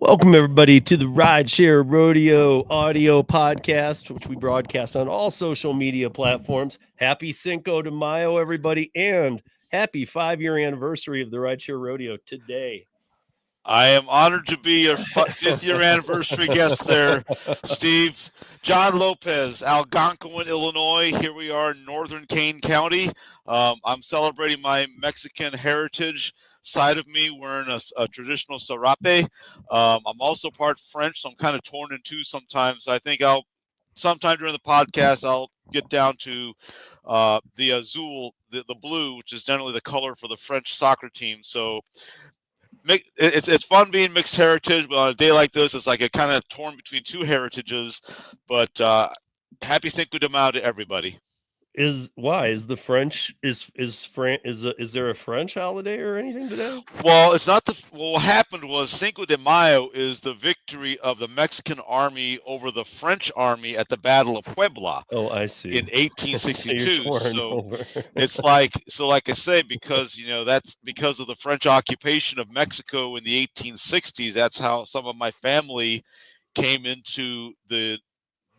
Welcome, everybody, to the Rideshare Rodeo audio podcast, which we broadcast on all social media platforms. Happy Cinco de Mayo, everybody, and happy 5-year anniversary of the Rideshare Rodeo today. I am honored to be your fifth year anniversary guest there, Steve. John Lopez, Algonquin, Illinois. Here we are in northern Kane County. I'm celebrating my Mexican heritage. Side of me wearing a traditional sarape. I'm also part French, so I'm kind of torn in two sometimes. I think sometime during the podcast, I'll get down to the azul, the blue, which is generally the color for the French soccer team. So it's fun being mixed heritage, but on a day like this, it's like a kind of torn between two heritages. But happy Cinco de Mayo to everybody. Is the French is there a French holiday or anything today? Well, it's not what happened was Cinco de Mayo is the victory of the Mexican army over the French army at the Battle of Puebla. Oh, I see. In 1862. So it's like I say, because that's because of the French occupation of Mexico in the 1860s. That's how some of my family came into the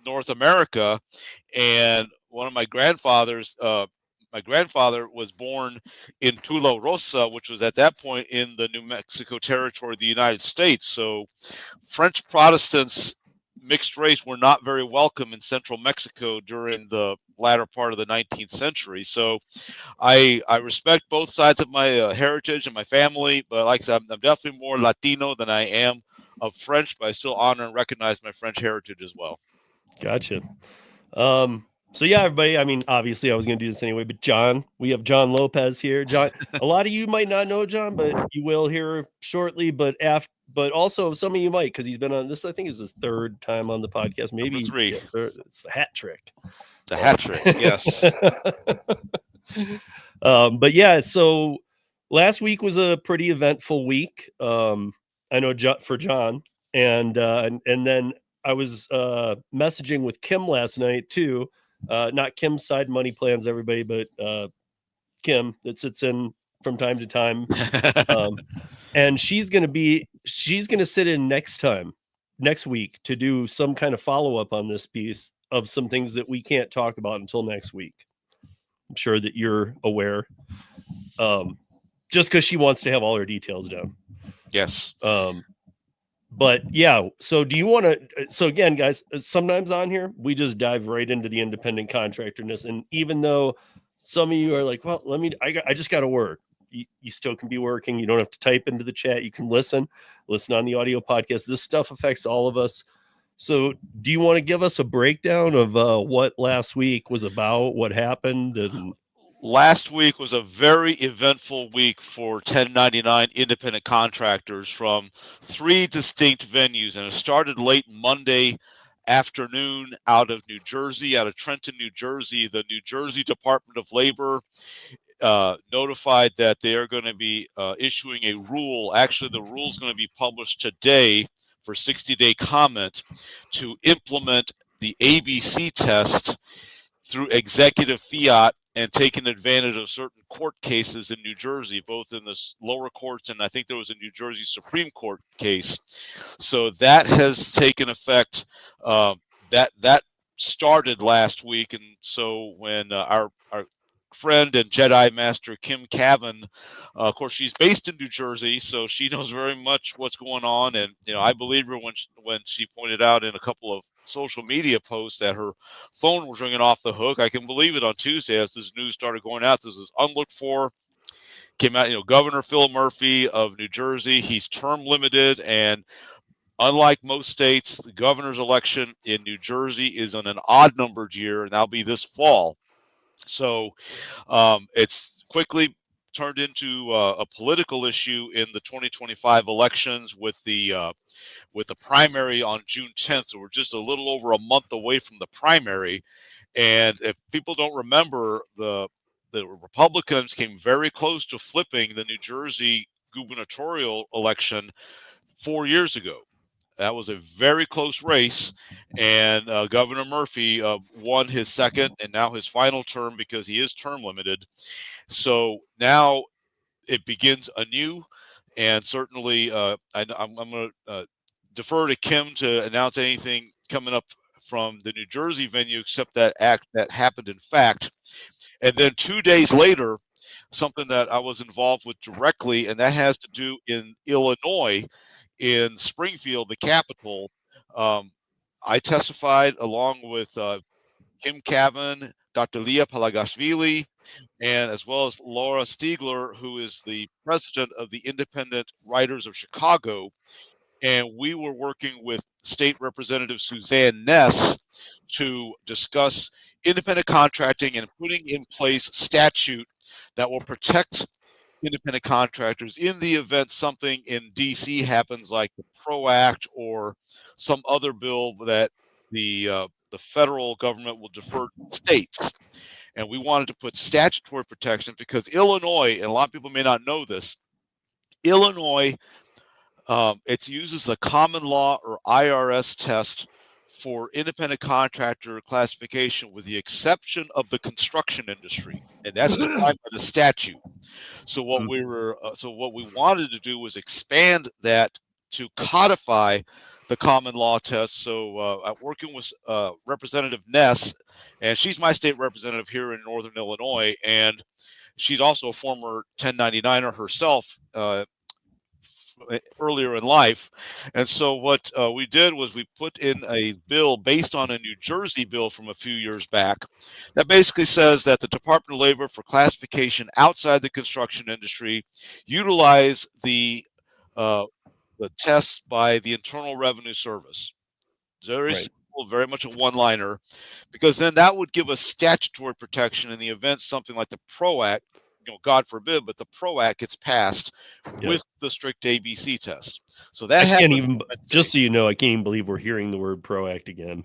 North America, and one of my grandfathers. My grandfather was born in Tularosa, which was at that point in the New Mexico territory of the United States. So French Protestants, mixed race, were not very welcome in central Mexico during the latter part of the 19th century. So I respect both sides of my heritage and my family, but like I said, I'm definitely more Latino than I am of French, but I still honor and recognize my French heritage as well. Gotcha. So yeah, everybody, I mean, obviously I was going to do this anyway, but we have John Lopez here. John, a lot of you might not know John, but you will hear shortly, but also some of you might, because he's been on this, I think is his third time on the podcast, maybe Number 3. It's the hat trick. The hat trick, yes. But yeah, so last week was a pretty eventful week. I know for John, and then I was messaging with Kim last night too. Not Kim's Side Money Plans, everybody, but Kim that sits in from time to time. And she's going to sit in next week to do some kind of follow-up on this piece of some things that we can't talk about until next week. I'm sure that you're aware. Just because she wants to have all her details down. Yes. But yeah, so do you want to, so again, guys, sometimes on here, we just dive right into the independent contractorness. And even though some of you are like, well, I just got to work. You still can be working. You don't have to type into the chat. You can listen on the audio podcast. This stuff affects all of us. So do you want to give us a breakdown of what last week was about, what happened? And last week was a very eventful week for 1099 independent contractors from 3 distinct venues, and it started late Monday afternoon out of New Jersey, out of Trenton, New Jersey. The New Jersey Department of Labor notified that they are going to be issuing a rule. Actually, the rule is going to be published today for 60-day comment to implement the ABC test through executive fiat and taking advantage of certain court cases in New Jersey, both in the lower courts and I think there was a New Jersey Supreme Court case. So that has taken effect. That started last week, and so when our friend and Jedi Master Kim Cavan, of course, she's based in New Jersey, so she knows very much what's going on. And I believe her when she pointed out in a couple of social media posts that her phone was ringing off the hook. I can believe it on Tuesday as this news started going out. This is unlooked for. Came out, Governor Phil Murphy of New Jersey. He's term limited, and unlike most states, the governor's election in New Jersey is on an odd numbered year, and that'll be this fall. So it's quickly turned into a political issue in the 2025 elections with the primary on June 10th. So we're just a little over a month away from the primary. And if people don't remember, the Republicans came very close to flipping the New Jersey gubernatorial election 4 years ago. That was a very close race, and Governor Murphy won his second and now his final term because he is term limited. So now it begins anew, and certainly I'm going to defer to Kim to announce anything coming up from the New Jersey venue, except that act that happened in fact. And then 2 days later, something that I was involved with directly, and that has to do in Illinois, in Springfield, the capital. Um, I testified along with Kim Cavan, Dr. Leah Palagashvili, and as well as Laura Stiegler, who is the president of the Independent Writers of Chicago. And we were working with State Representative Suzanne Ness to discuss independent contracting and putting in place statute that will protect independent contractors in the event something in DC happens, like the PRO Act or some other bill that the federal government will defer to the states. And we wanted to put statutory protection because Illinois, and a lot of people may not know this, Illinois, it uses the common law or IRS test for independent contractor classification, with the exception of the construction industry, and that's defined by the statute. So what we wanted to do was expand that to codify the common law test. So I'm working with Representative Ness, and she's my state representative here in Northern Illinois, and she's also a former 1099er herself. Earlier in life. And so what we did was we put in a bill based on a New Jersey bill from a few years back that basically says that the Department of Labor, for classification outside the construction industry, utilize the tests by the Internal Revenue Service. Very simple, very much a one-liner, because then that would give us statutory protection in the event something like the PRO Act, God forbid, but the PRO Act gets passed with the strict ABC test. So that I can't even, just so you know, I can't even believe we're hearing the word PRO Act again.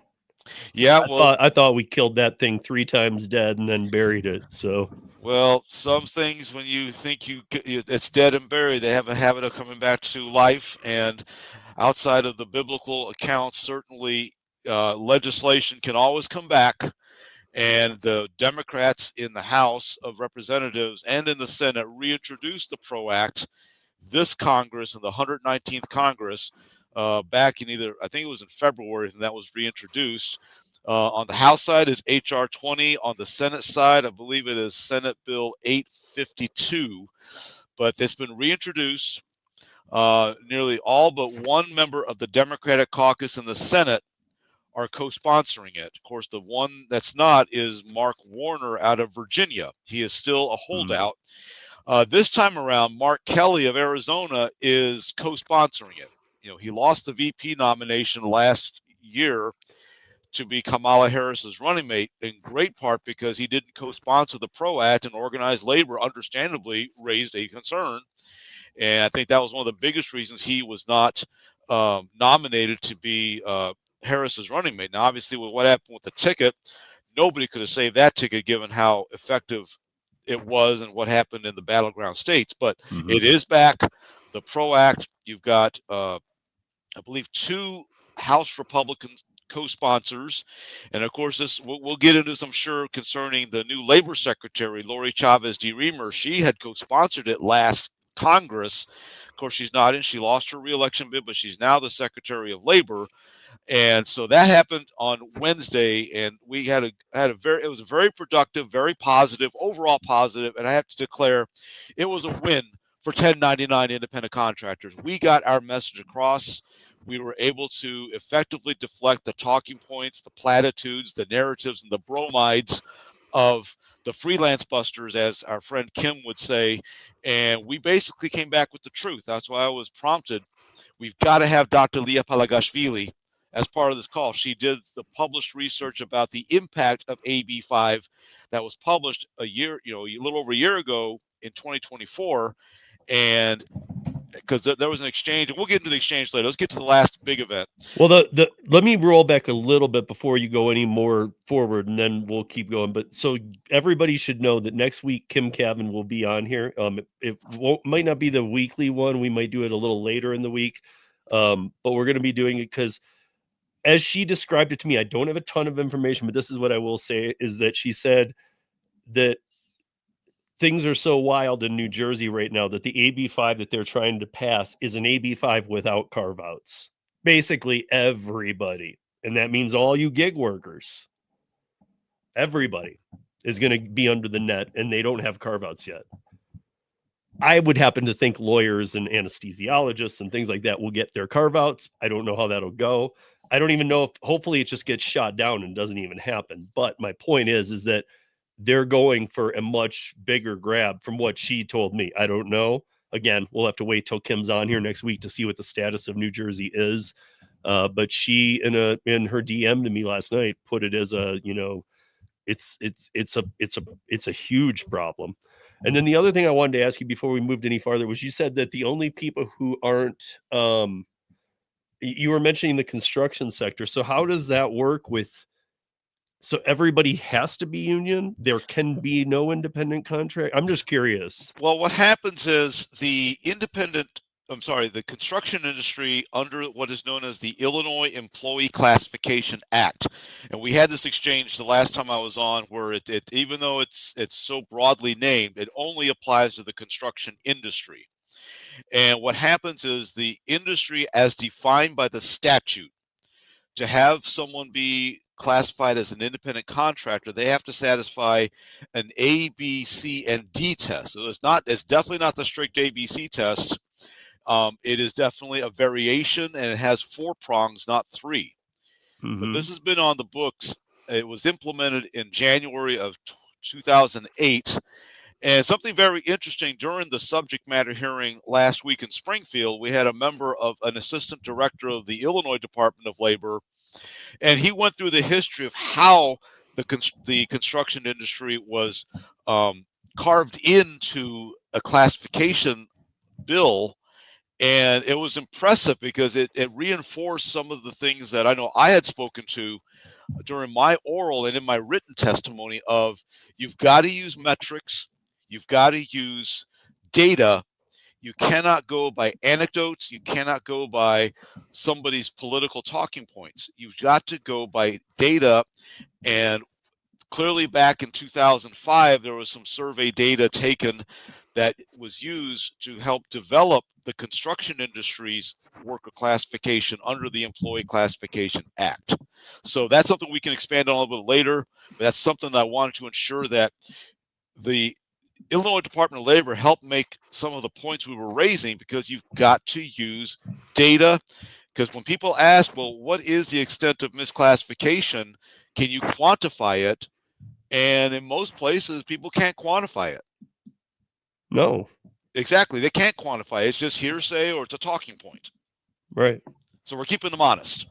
Yeah, I thought we killed that thing 3 times dead and then buried it. So, well, some things, when you think it's dead and buried, they have a habit of coming back to life. And outside of the biblical accounts, certainly legislation can always come back. And the Democrats in the House of Representatives and in the Senate reintroduced the PRO Act this Congress, in the 119th Congress, back in I think it was in February, and that was reintroduced. On the House side is H.R. 20. On the Senate side, I believe it is Senate Bill 852. But it's been reintroduced. Nearly all but one member of the Democratic caucus in the Senate are co-sponsoring it. Of course, the one that's not is Mark Warner out of Virginia. He is still a holdout. This time around, Mark Kelly of Arizona is co-sponsoring it. He lost the VP nomination last year to be Kamala Harris's running mate, in great part because he didn't co-sponsor the PRO Act, and organized labor understandably raised a concern. And I think that was one of the biggest reasons he was not nominated to be Harris's running mate. Now, obviously, with what happened with the ticket, nobody could have saved that ticket given how effective it was and what happened in the battleground states. But it is back. The PRO Act, you've got, I believe, 2 House Republican co-sponsors. And of course, this we'll get into this, I'm sure, concerning the new labor secretary, Lori Chavez DeRemer. She had co-sponsored it last Congress. Of course, she's not in. She lost her reelection bid, but she's now the Secretary of Labor. And so that happened on Wednesday, and we had it was a very productive, very positive, overall positive, and I have to declare it was a win for 1099 independent contractors. We got our message across. We were able to effectively deflect the talking points, the platitudes, the narratives, and the bromides of the freelance busters, as our friend Kim would say, and we basically came back with the truth. That's why I was prompted. We've got to have Dr. Leah Palagashvili as part of this call. She did the published research about the impact of AB5 that was published a little over a year ago in 2024. And because there was an exchange, and we'll get into the exchange later. Let's get to the last big event. Well, let me roll back a little bit before you go any more forward, and then we'll keep going. But so everybody should know that next week Kim Cavan will be on here. It might not be the weekly one. We might do it a little later in the week, but we're going to be doing it because, as she described it to me, I don't have a ton of information, but this is what I will say, is that she said that things are so wild in New Jersey right now that the AB5 that they're trying to pass is an AB5 without carve-outs. basically everybody. And that means all you gig workers, everybody is going to be under the net, and they don't have carve outs yet. I would happen to think lawyers and anesthesiologists and things like that will get their carve outs. I don't know how that'll go. I don't even know if, hopefully it just gets shot down and doesn't even happen. But my point is that they're going for a much bigger grab from what she told me. I don't know. Again, we'll have to wait till Kim's on here next week to see what the status of New Jersey is. But she in her DM to me last night put it as a, it's a huge problem. And then the other thing I wanted to ask you before we moved any farther was, you said that the only people who aren't, you were mentioning the construction sector. So how does that work with, so everybody has to be union? There can be no independent contract? I'm just curious. Well, what happens is the construction industry under what is known as the Illinois Employee Classification Act. And we had this exchange the last time I was on, where it even though it's so broadly named, it only applies to the construction industry. And what happens is the industry, as defined by the statute, to have someone be classified as an independent contractor, they have to satisfy an A, B, C, and D test. So it's definitely not the strict ABC test. It is definitely a variation, and it has 4 prongs, not 3. But this has been on the books. It was implemented in January of 2008. And something very interesting, during the subject matter hearing last week in Springfield, we had a member of an assistant director of the Illinois Department of Labor, and he went through the history of how the construction industry was carved into a classification bill. And it was impressive because it reinforced some of the things that I know I had spoken to during my oral and in my written testimony of, you've got to use metrics, you've got to use data. You cannot go by anecdotes. You cannot go by somebody's political talking points. You've got to go by data. And clearly back in 2005, there was some survey data taken that was used to help develop the construction industry's worker classification under the Employee Classification Act. So that's something we can expand on a little bit later. But that's something that I wanted to ensure that the Illinois Department of Labor helped make some of the points we were raising, because you've got to use data. Because when people ask, well, what is the extent of misclassification? Can you quantify it? And in most places, people can't quantify it. No. Exactly. They can't quantify it. It's just hearsay, or it's a talking point. Right. So we're keeping them honest.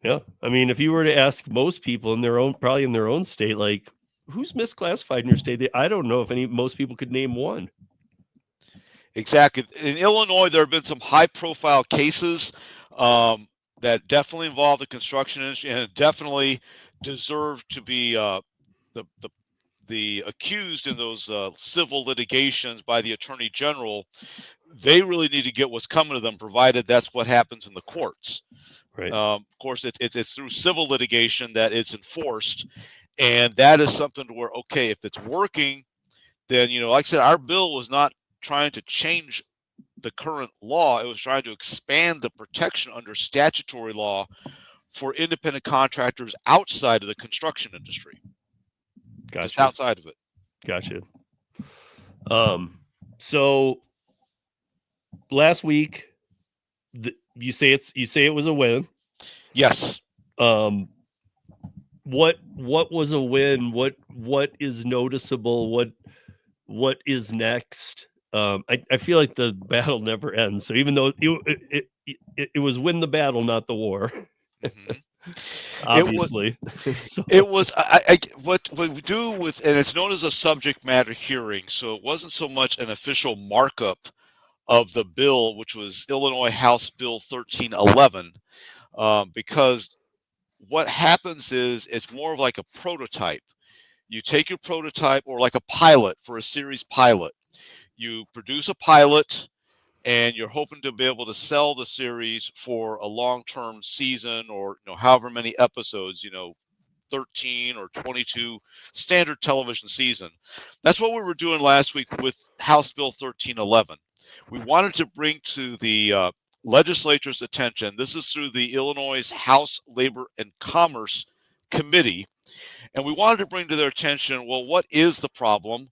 Yeah. I mean, if you were to ask most people probably in their own state, like, who's misclassified in your state? I don't know if most people could name one. Exactly. In Illinois, there have been some high-profile cases that definitely involve the construction industry, and definitely deserve to be the accused in those civil litigations by the attorney general. They really need to get what's coming to them, provided that's what happens in the courts. Right. Of course, it's through civil litigation that it's enforced. And that is something to where, okay, if it's working, then, like I said, our bill was not trying to change the current law. It was trying to expand the protection under statutory law for independent contractors outside of the construction industry. Gotcha. Just outside of it. Gotcha. So last week, you say it was a win. Yes. What was a win? What is noticeable? What is next? I feel like the battle never ends. So even though it was win the battle, not the war. Mm-hmm. Obviously. It was what we do with, and it's known as a subject matter hearing. So it wasn't so much an official markup of the bill, which was Illinois House Bill 1311, because what happens is it's more of like a prototype. You take your prototype, or like a pilot for a series pilot. You produce a pilot, and you're hoping to be able to sell the series for a long-term season, or however many episodes, 13 or 22 standard television season. That's what we were doing last week with House Bill 1311. We wanted to bring to the legislature's attention. This is through the Illinois House Labor and Commerce Committee. And we wanted to bring to their attention, well, what is the problem?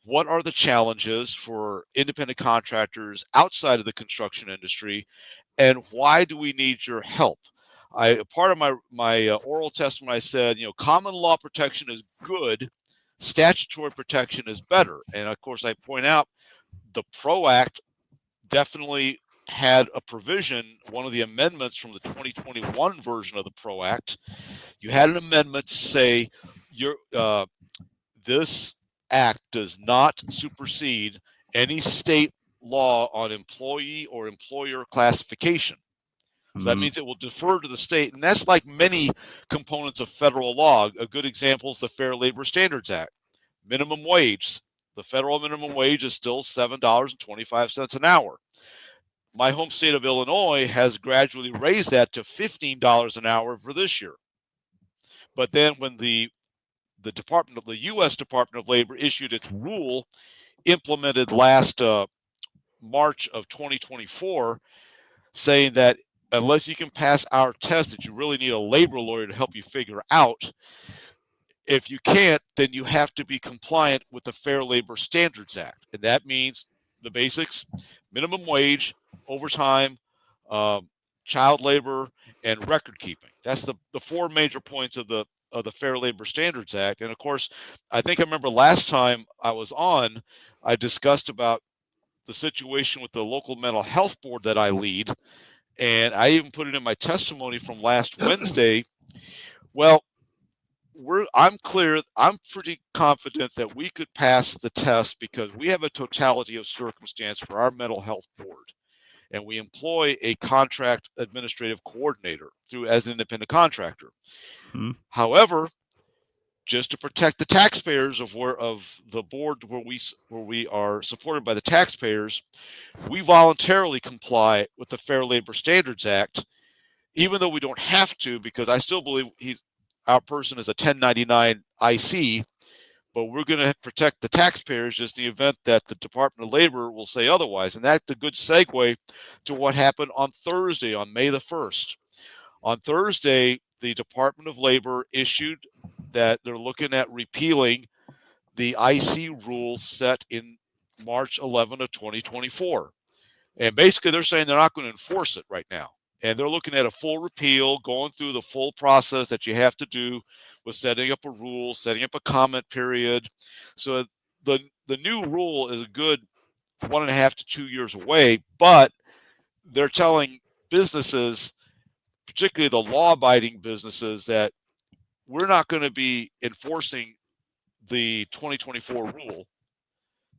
What are the challenges for independent contractors outside of the construction industry? And why do we need your help? Part of my oral testimony, I said, common law protection is good, statutory protection is better. And of course, I point out the PRO Act definitely had a provision, one of the amendments from the 2021 version of the PRO Act. You had an amendment to say this act does not supersede any state law on employee or employer classification. So that means it will defer to the state. And that's like many components of federal law. A good example is the Fair Labor Standards Act. Minimum wage. The federal minimum wage is still $7.25 an hour. My home state of Illinois has gradually raised that to $15 an hour for this year. But then when the U.S. Department of Labor issued its rule implemented last March of 2024, saying that unless you can pass our test, that you really need a labor lawyer to help you figure out. If you can't, then you have to be compliant with the Fair Labor Standards Act. And that means the basics: minimum wage, overtime, child labor, and record keeping. That's the four major points of the Fair Labor Standards Act. And of course, I think I remember last time I was on, I discussed about the situation with the local mental health board that I lead. And I even put it in my testimony from last Wednesday. Well, I'm pretty confident that we could pass the test because we have a totality of circumstance for our mental health board. And we employ a contract administrative coordinator as an independent contractor. However, just to protect the taxpayers of the board where we are supported by the taxpayers, we voluntarily comply with the Fair Labor Standards Act, even though we don't have to, because I still believe our person is a 1099 IC, but we're going to protect the taxpayers just in the event that the Department of Labor will say otherwise. And that's a good segue to what happened on Thursday, on May the 1st. On Thursday, the Department of Labor issued that they're looking at repealing the IC rule set in March 11 of 2024. And basically, they're saying they're not going to enforce it right now. And they're looking at a full repeal, going through the full process that you have to do with setting up a rule, setting up a comment period. So the new rule is a good 1.5 to 2 years away, but they're telling businesses, particularly the law-abiding businesses, that we're not going to be enforcing the 2024 rule.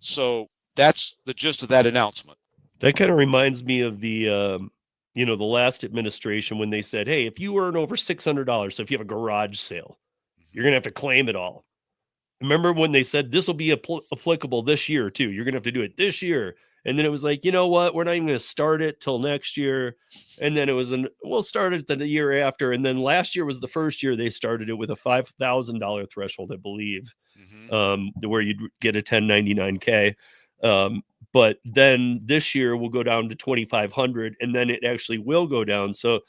So that's the gist of that announcement. That kind of reminds me of the last administration when they said, hey, if you earn over $600, so if you have a garage sale, you're going to have to claim it all. Remember when they said this will be applicable this year too? You're going to have to do it this year. And then it was like, you know what? We're not even going to start it till next year. And then it was we'll start it the year after. And then last year was the first year they started it with a $5,000 threshold, I believe, where you'd get a 1099K. But then this year we'll go down to 2,500, and then it actually will go down. So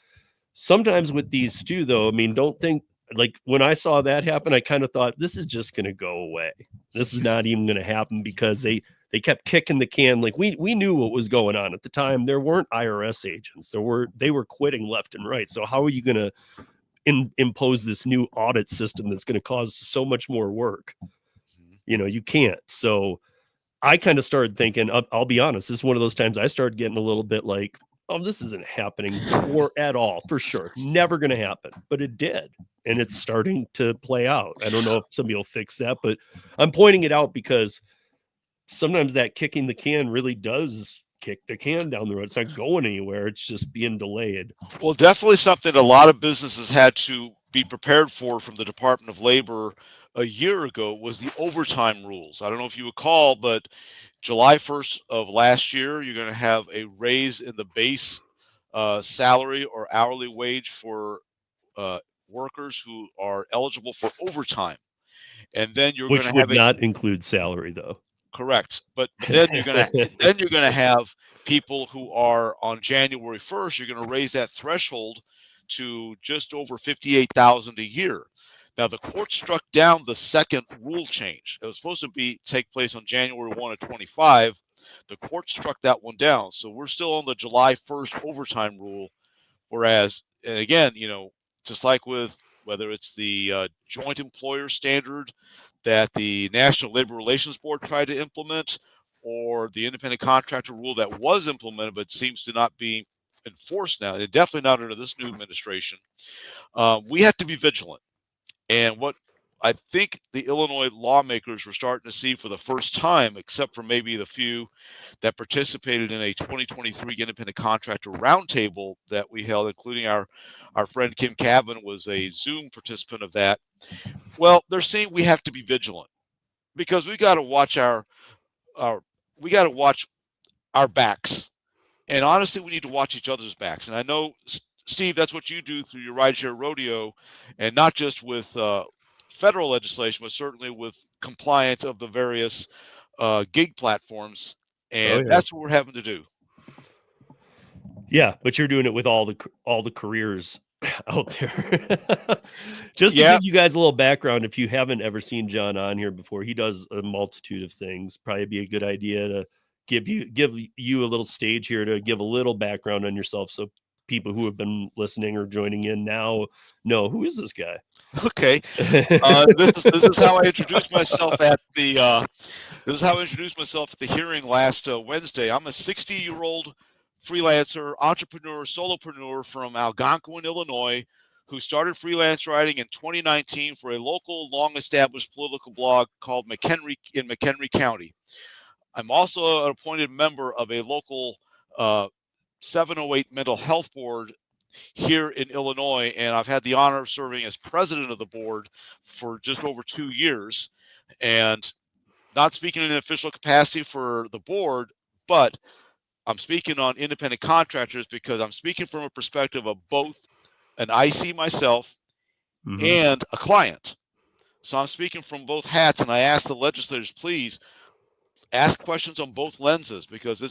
sometimes with these too, though, I mean, don't think, like when I saw that happen, I kind of thought this is just going to go away. This is not even going to happen because they kept kicking the can. Like we knew what was going on at the time. There weren't IRS agents. They were quitting left and right. So how are you going to impose this new audit system that's going to cause so much more work? You can't. So I kind of started thinking, I'll be honest, this is one of those times I started getting a little bit like, oh, this isn't happening or at all, for sure. Never going to happen. But it did. And it's starting to play out. I don't know if somebody will fix that, but I'm pointing it out because sometimes that kicking the can really does kick the can down the road. It's not going anywhere. It's just being delayed. Well, definitely something a lot of businesses had to be prepared for from the Department of Labor a year ago was the overtime rules. I don't know if you recall, but July 1st of last year, you're going to have a raise in the base salary or hourly wage for workers who are eligible for overtime. And then you're going to have which would not include salary, though. Correct. But then you're gonna have people who are on January 1st. You're going to raise that threshold to just over 58,000 a year. Now the court struck down the second rule change. It was supposed to take place on January 1 of 25. The court struck that one down. So we're still on the July 1st overtime rule. Whereas, and again, just like with whether it's the joint employer standard that the National Labor Relations Board tried to implement, or the independent contractor rule that was implemented but seems to not be enforced now, and definitely not under this new administration, we have to be vigilant. And what I think the Illinois lawmakers were starting to see for the first time, except for maybe the few that participated in a 2023 independent contractor roundtable that we held, including our friend Kim Cavan was a Zoom participant of that. Well, they're saying we have to be vigilant because we got to watch our backs, and honestly, we need to watch each other's backs. And I know, Steve, that's what you do through your Rideshare Rodeo, and not just with federal legislation, but certainly with compliance of the various gig platforms, and that's what we're having to do. Yeah, but you're doing it with all the careers out there. Just to give you guys a little background, if you haven't ever seen John on here before, he does a multitude of things. Probably be a good idea to give you a little stage here to give a little background on yourself, so people who have been listening or joining in now know, who is this guy? Okay, this is how I introduced myself at the hearing last Wednesday. I'm a 60-year-old freelancer, entrepreneur, solopreneur from Algonquin, Illinois, who started freelance writing in 2019 for a local, long-established political blog called McHenry County. I'm also an appointed member of a local 708 mental health board here in Illinois, and I've had the honor of serving as president of the board for just over 2 years, and not speaking in an official capacity for the board, but I'm speaking on independent contractors because I'm speaking from a perspective of both an IC myself and a client. So I'm speaking from both hats, and I ask the legislators, please ask questions on both lenses, because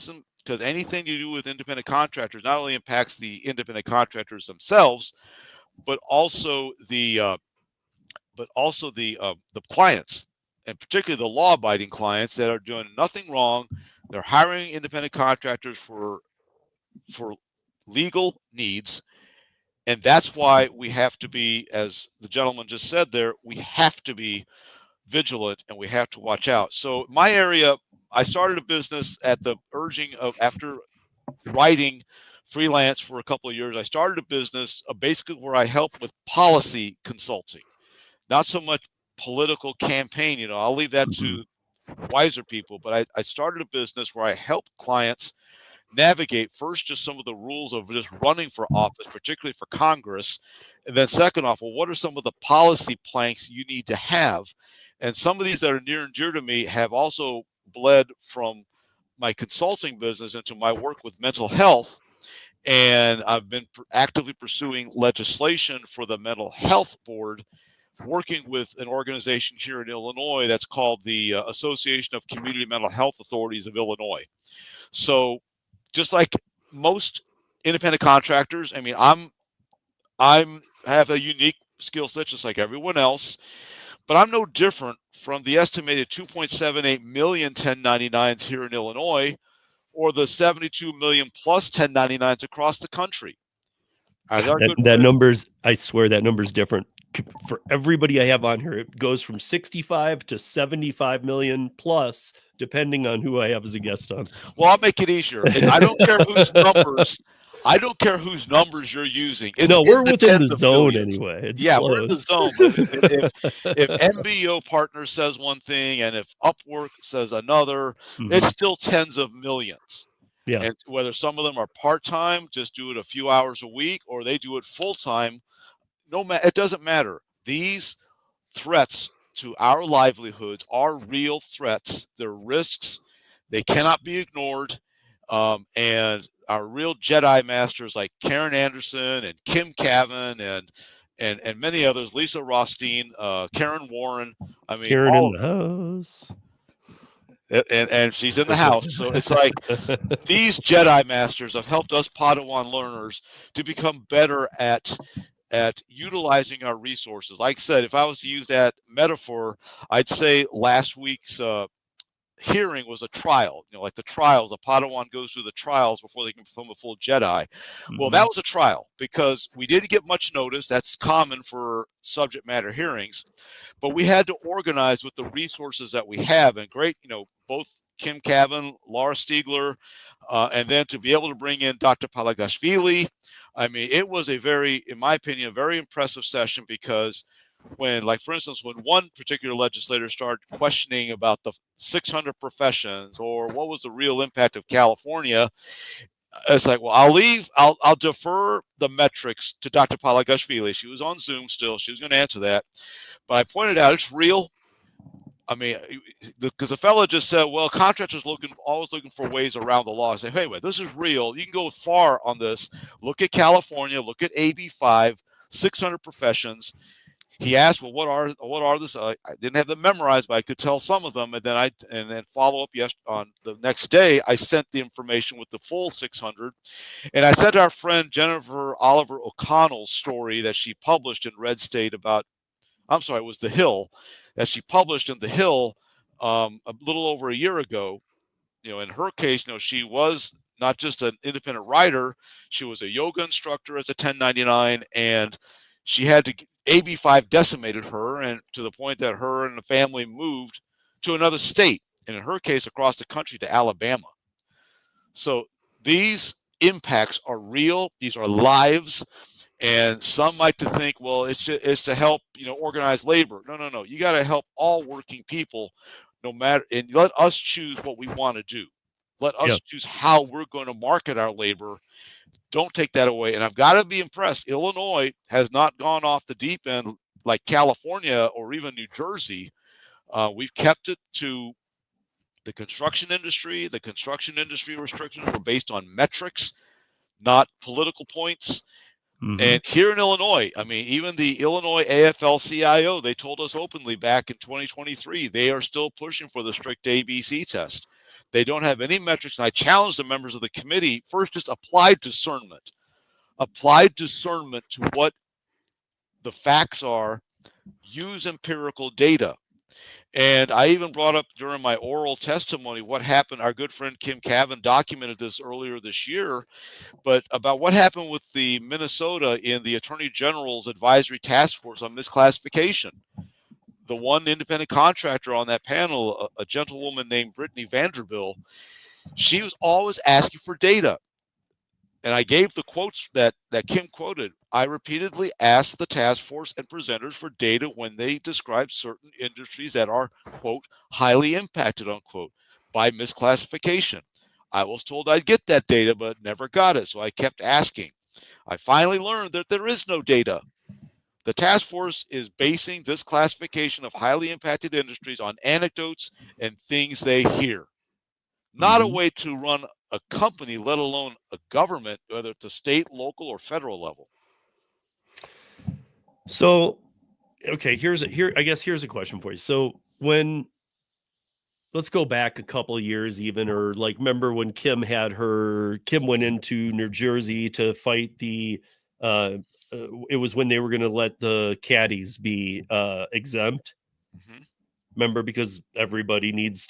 anything you do with independent contractors not only impacts the independent contractors themselves, but also the clients, and particularly the law-abiding clients that are doing nothing wrong. They're hiring independent contractors for legal needs, and that's why we have to be, as the gentleman just said there, we have to be vigilant and we have to watch out. So my area, I started a business at the urging of, after writing freelance for a couple of years, I started a business basically where I help with policy consulting, not so much political campaign. I'll leave that to wiser people, but I started a business where I help clients navigate first just some of the rules of just running for office, particularly for Congress, and then second off, well, what are some of the policy planks you need to have? And some of these that are near and dear to me have also bled from my consulting business into my work with mental health, and I've been actively pursuing legislation for the mental health board, working with an organization here in Illinois that's called the Association of Community Mental Health Authorities of Illinois. So just like most independent contractors, I mean, I'm have a unique skill set just like everyone else, but I'm no different from the estimated 2.78 million 1099s here in Illinois, or the 72 million plus 1099s across the country. That number's, I swear that number's different for everybody I have on here. It goes from 65 to 75 million plus, depending on who I have as a guest on. Well, I'll make it easier. I don't care whose numbers. I don't care whose numbers you're using. We're within the zone anyway. It's close. We're in the zone. But if MBO Partner says one thing and if Upwork says another, it's still tens of millions. Yeah. And whether some of them are part-time, just do it a few hours a week, or they do it full-time, it doesn't matter. These threats to our livelihoods are real threats. They're risks. They cannot be ignored. And our real Jedi masters like Karen Anderson and Kim Cavan and many others, Lisa Rothstein, Karen Warren. I mean, Karen in the house. and she's in the house. So it's like these Jedi Masters have helped us Padawan learners to become better at utilizing our resources. Like I said, if I was to use that metaphor, I'd say last week's hearing was a trial. Like the trials, a Padawan goes through the trials before they can become a full Jedi. Well, that was a trial because we didn't get much notice. That's common for subject matter hearings, but we had to organize with the resources that we have. And great, both Kim Cavan, Laura Stiegler, and then to be able to bring in Dr. Palagashvili. I mean, it was in my opinion, a very impressive session because when, like, for instance, when one particular legislator started questioning about the 600 professions or what was the real impact of California, it's like, well, I'll defer the metrics to Dr. Palagashvili. She was on Zoom still. She was going to answer that. But I pointed out it's real. I mean, because the fellow just said, well, contractors always looking for ways around the law. I say, hey, wait, this is real. You can go far on this. Look at California. Look at AB5, 600 professions. He asked, well, what are this? I didn't have them memorized, but I could tell some of them. And then follow up on the next day, I sent the information with the full 600. And I sent our friend Jennifer Oliver O'Connell's story that she published in Red State about, I'm sorry, it was The Hill, that she published in The Hill a little over a year ago. In her case, she was not just an independent writer, she was a yoga instructor as a 1099, and she had to AB5 decimated her, and to the point that her and the family moved to another state, and in her case, across the country to Alabama. So these impacts are real. These are lives. And some like to think, well, it's to help, organize labor. No. You got to help all working people, no matter, and let us choose what we want to do. Let us choose how we're going to market our labor. Don't take that away. And I've got to be impressed. Illinois has not gone off the deep end like California or even New Jersey. We've kept it to the construction industry. The construction industry restrictions were based on metrics, not political points. And here in Illinois, I mean, even the Illinois AFL-CIO, they told us openly back in 2023, they are still pushing for the strict ABC test. They don't have any metrics. And I challenge the members of the committee, first, just applied discernment. Applied discernment to what the facts are. Use empirical data. And I even brought up during my oral testimony what happened. Our good friend Kim Cavan documented this earlier this year, but about what happened with the Minnesota in the Attorney General's advisory task force on misclassification. The one independent contractor on that panel, a gentlewoman named Brittany Vanderbilt, she was always asking for data. And I gave the quotes that Kim quoted. I repeatedly asked the task force and presenters for data when they describe certain industries that are, quote, highly impacted, unquote, by misclassification. I was told I'd get that data, but never got it. So I kept asking. I finally learned that there is no data. The task force is basing this classification of highly impacted industries on anecdotes and things they hear. Not a way to run a company, let alone a government, whether it's a state, local, or federal level. So, okay, here's a question for you. So let's go back a couple of years even, or like, remember when Kim went into New Jersey to fight it was when they were going to let the caddies be exempt. Remember, because everybody needs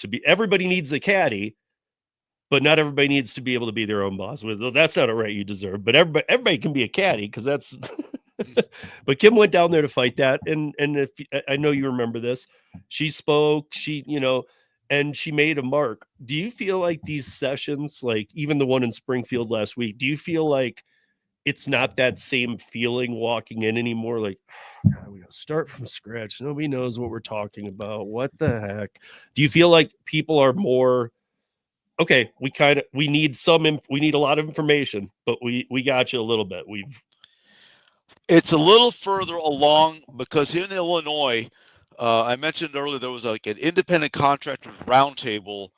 a caddy, but not everybody needs to be able to be their own boss. Well, that's not a right you deserve, but everybody can be a caddy, because that's but Kim went down there to fight that, and if I know you remember this, she spoke, and she made a mark. Do you feel like these sessions, like even the one in Springfield last week, do you feel like it's not that same feeling walking in anymore? Like, oh, God, we gotta start from scratch. Nobody knows what we're talking about. What the heck? Do you feel like people are more, okay, we need a lot of information, but we got you a little bit. It's a little further along because in Illinois, I mentioned earlier, there was like an independent contractors roundtable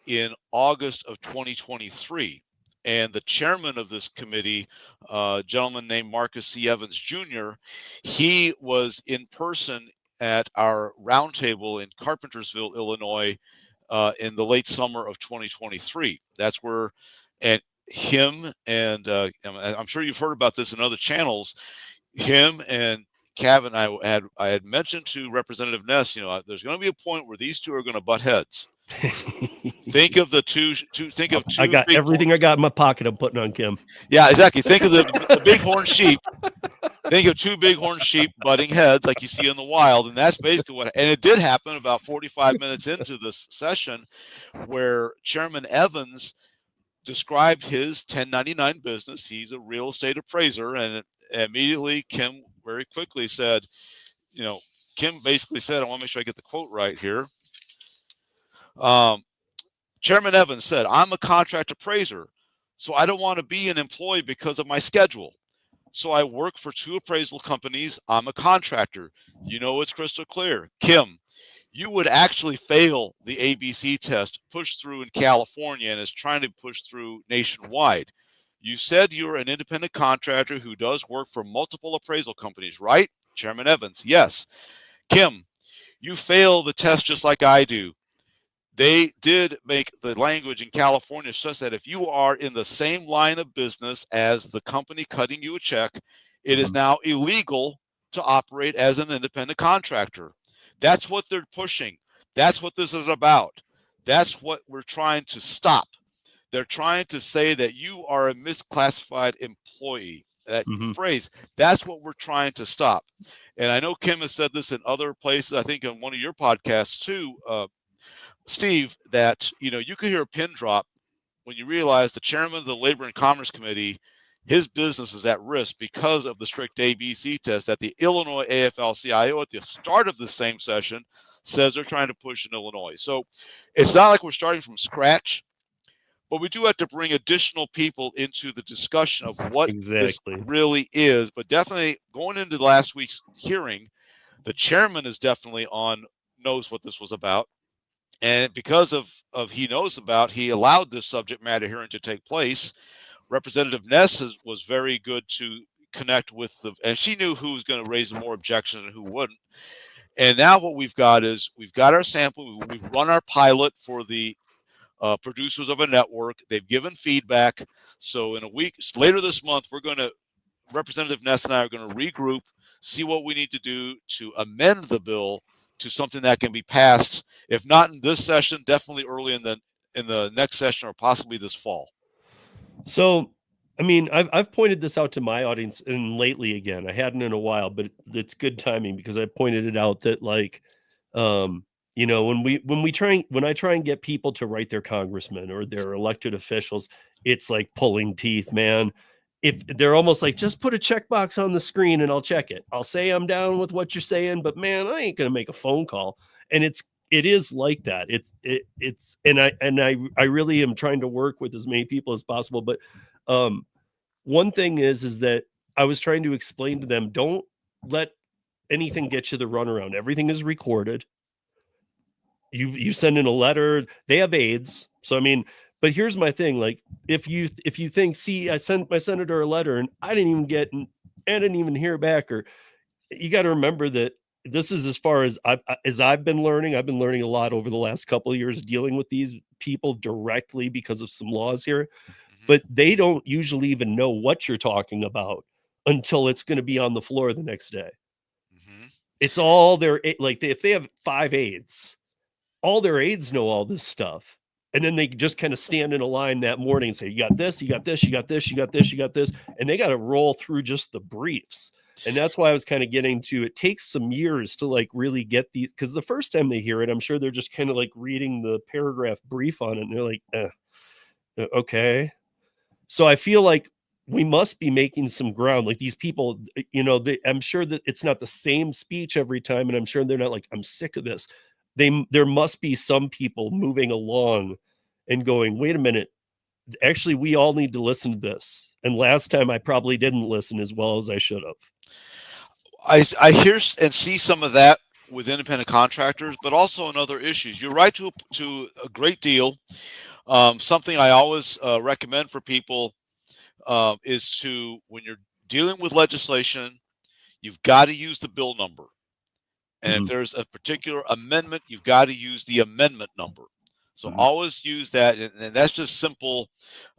in August of 2023. And the chairman of this committee, a gentleman named Marcus C. Evans Jr., he was in person at our roundtable in Carpentersville, Illinois, in the late summer of 2023. That's where, and him and I'm sure you've heard about this in other channels. Him and Cav and I had mentioned to Representative Ness, there's going to be a point where these two are going to butt heads. Think of the two. Think of two. I got everything I got in my pocket. I'm putting on Kim. Yeah, exactly. Think of the bighorn sheep. Think of two bighorn sheep butting heads like you see in the wild, and that's basically what. And it did happen about 45 minutes into this session, where Chairman Evans described his 1099 business. He's a real estate appraiser, and immediately Kim very quickly said, Kim basically said, I want to make sure I get the quote right here. Chairman Evans said, I'm a contract appraiser, so I don't want to be an employee because of my schedule. So I work for two appraisal companies. I'm a contractor. It's crystal clear. Kim, you would actually fail the ABC test pushed through in California and is trying to push through nationwide. You said you're an independent contractor who does work for multiple appraisal companies, right? Chairman Evans, yes. Kim, you fail the test just like I do. They did make the language in California such that if you are in the same line of business as the company cutting you a check, it is now illegal to operate as an independent contractor. That's what they're pushing. That's what this is about. That's what we're trying to stop. They're trying to say that you are a misclassified employee. That phrase, that's what we're trying to stop. And I know Kim has said this in other places, I think on one of your podcasts too, Steve, that you could hear a pin drop when you realize the chairman of the Labor and Commerce Committee, his business is at risk because of the strict ABC test that the Illinois AFL-CIO at the start of the same session says they're trying to push in Illinois. So it's not like we're starting from scratch, but we do have to bring additional people into the discussion of what this really is. But definitely going into last week's hearing, the chairman is definitely knows what this was about. And because of he knows about, he allowed this subject matter hearing to take place. Representative Ness was very good to connect with and she knew who was going to raise more objections and who wouldn't. And now what we've got is we've got our sample. We've run our pilot for the producers of a network. They've given feedback. So in a week later this month, Representative Ness and I are going to regroup, see what we need to do to amend the bill to something that can be passed, if not in this session, definitely early in the next session or possibly this fall. So, I mean, I've pointed this out to my audience, and lately again, I hadn't in a while, but it's good timing because I pointed it out that when I try and get people to write their congressmen or their elected officials, it's like pulling teeth, man. If they're almost like, just put a checkbox on the screen and I'll check it. I'll say I'm down with what you're saying, but man, I ain't going to make a phone call. And it is like that. I really am trying to work with as many people as possible. But one thing is that I was trying to explain to them, don't let anything get you the runaround. Everything is recorded. You send in a letter, they have aides. So, I mean, but here's my thing. Like, if you think, see, I sent my senator a letter and I didn't even hear back, or you got to remember that this is as far as I've been learning. I've been learning a lot over the last couple of years dealing with these people directly because of some laws here, but they don't usually even know what you're talking about until it's going to be on the floor the next day. It's all if they have 5 aides, all their aides know all this stuff. And then they just kind of stand in a line that morning and say, you got this, you got this, you got this, you got this, you got this. And they got to roll through just the briefs. And that's why I was kind of getting to, it takes some years to like really get these, because the first time they hear it, I'm sure they're just kind of like reading the paragraph brief on it. And they're like, okay. So I feel like we must be making some ground. Like these people, I'm sure that it's not the same speech every time. And I'm sure they're not like, I'm sick of this. There must be some people moving along and going, wait a minute, actually, we all need to listen to this. And last time I probably didn't listen as well as I should have. I hear and see some of that with independent contractors, but also in other issues. You're right to a great deal. Something I always recommend for people is to, when you're dealing with legislation, you've got to use the bill number. And if there's a particular amendment, you've got to use the amendment number. So always use that, and that's just simple,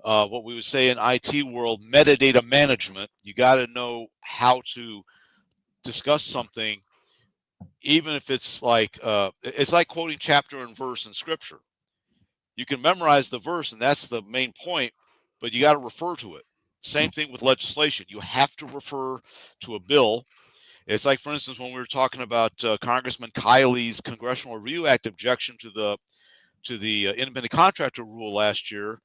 what we would say in IT world, metadata management. You got to know how to discuss something, even if it's like quoting chapter and verse in scripture. You can memorize the verse, and that's the main point, but you got to refer to it. Same thing with legislation. You have to refer to a bill. It's like, for instance, when we were talking about Congressman Kiley's Congressional Review Act objection to the independent contractor rule last year.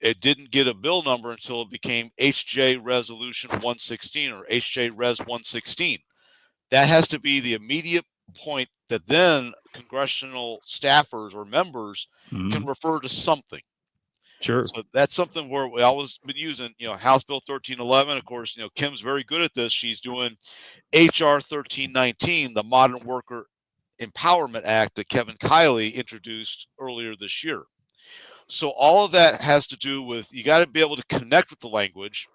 It didn't get a bill number until it became HJ Resolution 116 or HJ Res 116. That has to be the immediate point that then congressional staffers or members can refer to something. Sure. So that's something where we always been using, House Bill 1311. Of course, Kim's very good at this. She's doing HR 1319, the Modern Worker Empowerment Act that Kevin Kiley introduced earlier this year. So all of that has to do with, you got to be able to connect with the language,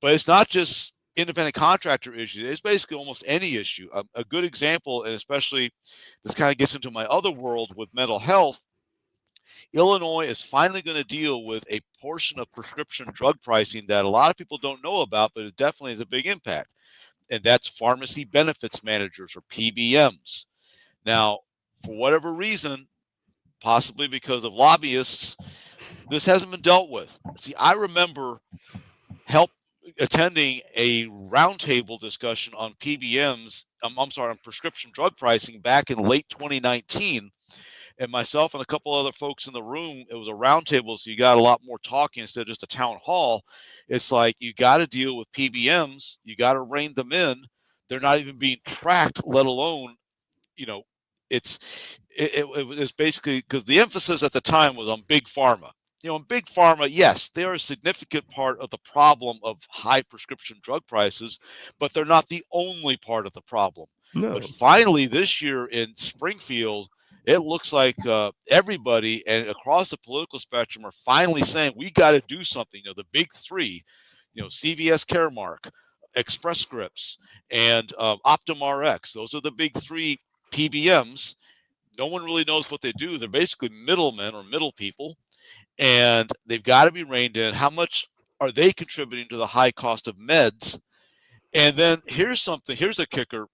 but it's not just independent contractor issues. It's basically almost any issue. A good example, and especially this kind of gets into my other world with mental health, Illinois is finally going to deal with a portion of prescription drug pricing that a lot of people don't know about, but it definitely has a big impact. And that's pharmacy benefits managers, or PBMs. Now, for whatever reason, possibly because of lobbyists, this hasn't been dealt with. See, I remember attending a roundtable discussion on PBMs, on prescription drug pricing back in late 2019. And myself and a couple other folks in the room, it was a roundtable, so you got a lot more talking instead of just a town hall. It's like, you got to deal with PBMs, you got to rein them in. They're not even being tracked, let alone, it was basically because the emphasis at the time was on big pharma. In big pharma, yes, they're a significant part of the problem of high prescription drug prices, but they're not the only part of the problem. No. But finally, this year in Springfield, it looks like everybody and across the political spectrum are finally saying, we got to do something. The big three, CVS Caremark, Express Scripts, and Optum RX. Those are the big three PBMs. No one really knows what they do. They're basically middlemen or middle people, and they've got to be reined in. How much are they contributing to the high cost of meds? And then here's a kicker.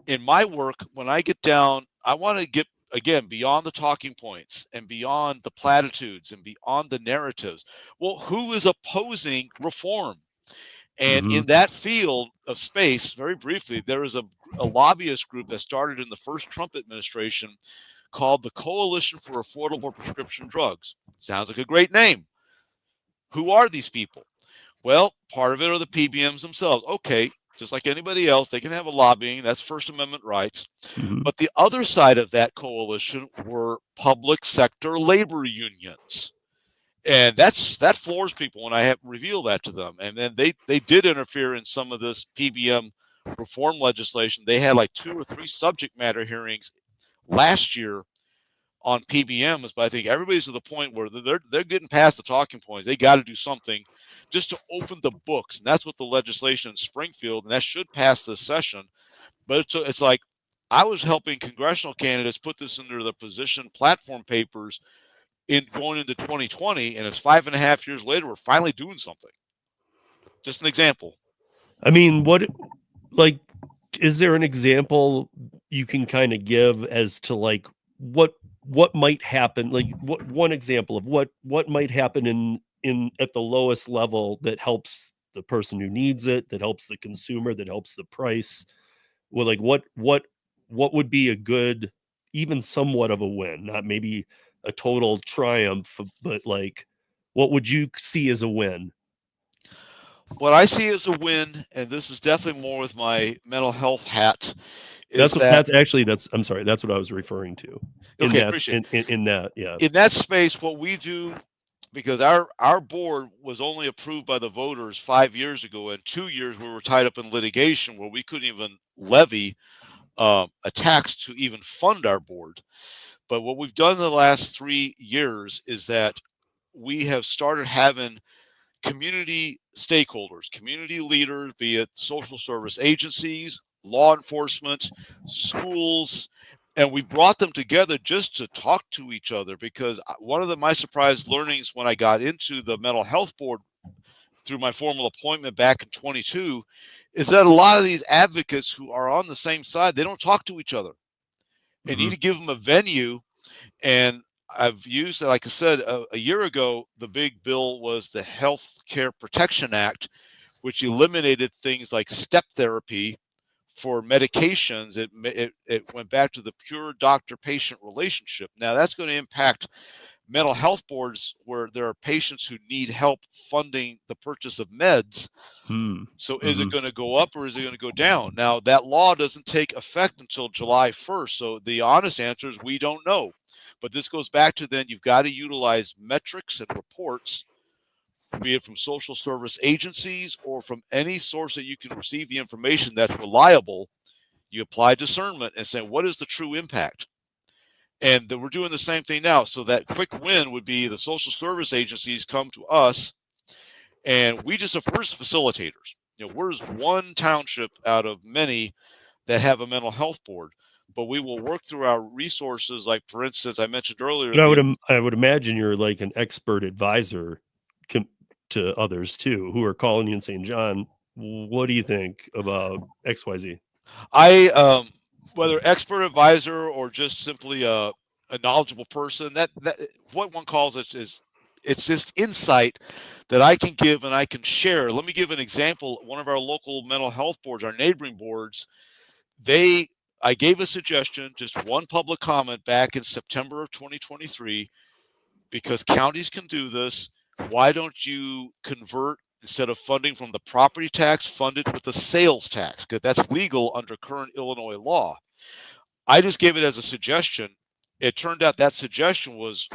In my work, when I get down, I want to get, again, beyond the talking points and beyond the platitudes and beyond the narratives. Well, who is opposing reform? And in that field of space, very briefly, there is a lobbyist group that started in the first Trump administration called the Coalition for Affordable Prescription Drugs. Sounds like a great name. Who are these people? Well, part of it are the PBMs themselves. Okay, just like anybody else, they can have a lobbying. That's First Amendment rights. But the other side of that coalition were public sector labor unions. And that floors people when I have reveal that to them. And then they did interfere in some of this PBM reform legislation. They had like 2 or 3 subject matter hearings last year on PBMs, but I think everybody's to the point where they're getting past the talking points. They got to do something just to open the books, and that's what the legislation in Springfield, and that should pass this session. But it's like, I was helping congressional candidates put this into their position platform papers in going into 2020, and it's 5.5 years later, we're finally doing something. Just an example. I mean, is there an example you can kind of give as to like what might happen? Like one example of what might happen in at the lowest level that helps the person who needs it, that helps the consumer, that helps the price. Well, like what would be a good, even somewhat of a win, not maybe a total triumph, but like what would you see as a win? What I see as a win, and this is definitely more with my mental health hat, is I'm sorry, that's what I was referring to. Okay, appreciate it. In that, yeah. In that space, what we do, because our board was only approved by the voters 5 years ago, and 2 years we were tied up in litigation where we couldn't even levy a tax to even fund our board. But what we've done in the last 3 years is that we have started having community stakeholders, community leaders, be it social service agencies, law enforcement, schools, And we brought them together just to talk to each other, because one of my surprise learnings when I got into the mental health board through my formal appointment back in 22 is that a lot of these advocates who are on the same side, they don't talk to each other. And you need to give them a venue. And I've used, like I said, a year ago, the big bill was the Health Care Protection Act, which eliminated things like step therapy for medications. It went back to the pure doctor-patient relationship. Now that's going to impact mental health boards where there are patients who need help funding the purchase of meds. So is it going to go up or is it going to go down? Now that law doesn't take effect until July 1st. So the honest answer is we don't know. But this goes back to then you've got to utilize metrics and reports, be it from social service agencies or from any source that you can receive the information that's reliable. You apply discernment and say, what is the true impact? And we're doing the same thing now. So that quick win would be the social service agencies come to us, and we're just facilitators. We're just one township out of many that have a mental health board. But we will work through our resources. Like, for instance, I mentioned earlier. But I would imagine you're like an expert advisor to others too, who are calling you and saying, John, what do you think about XYZ? Whether expert advisor or just simply a knowledgeable person, that what one calls it is, it's just insight that I can give and I can share. Let me give an example. One of our local mental health boards, our neighboring boards, I gave a suggestion, just one public comment back in September of 2023, because counties can do this. Why don't you convert, instead of funding from the property tax, fund it with the sales tax? Because that's legal under current Illinois law. I just gave it as a suggestion. It turned out that suggestion was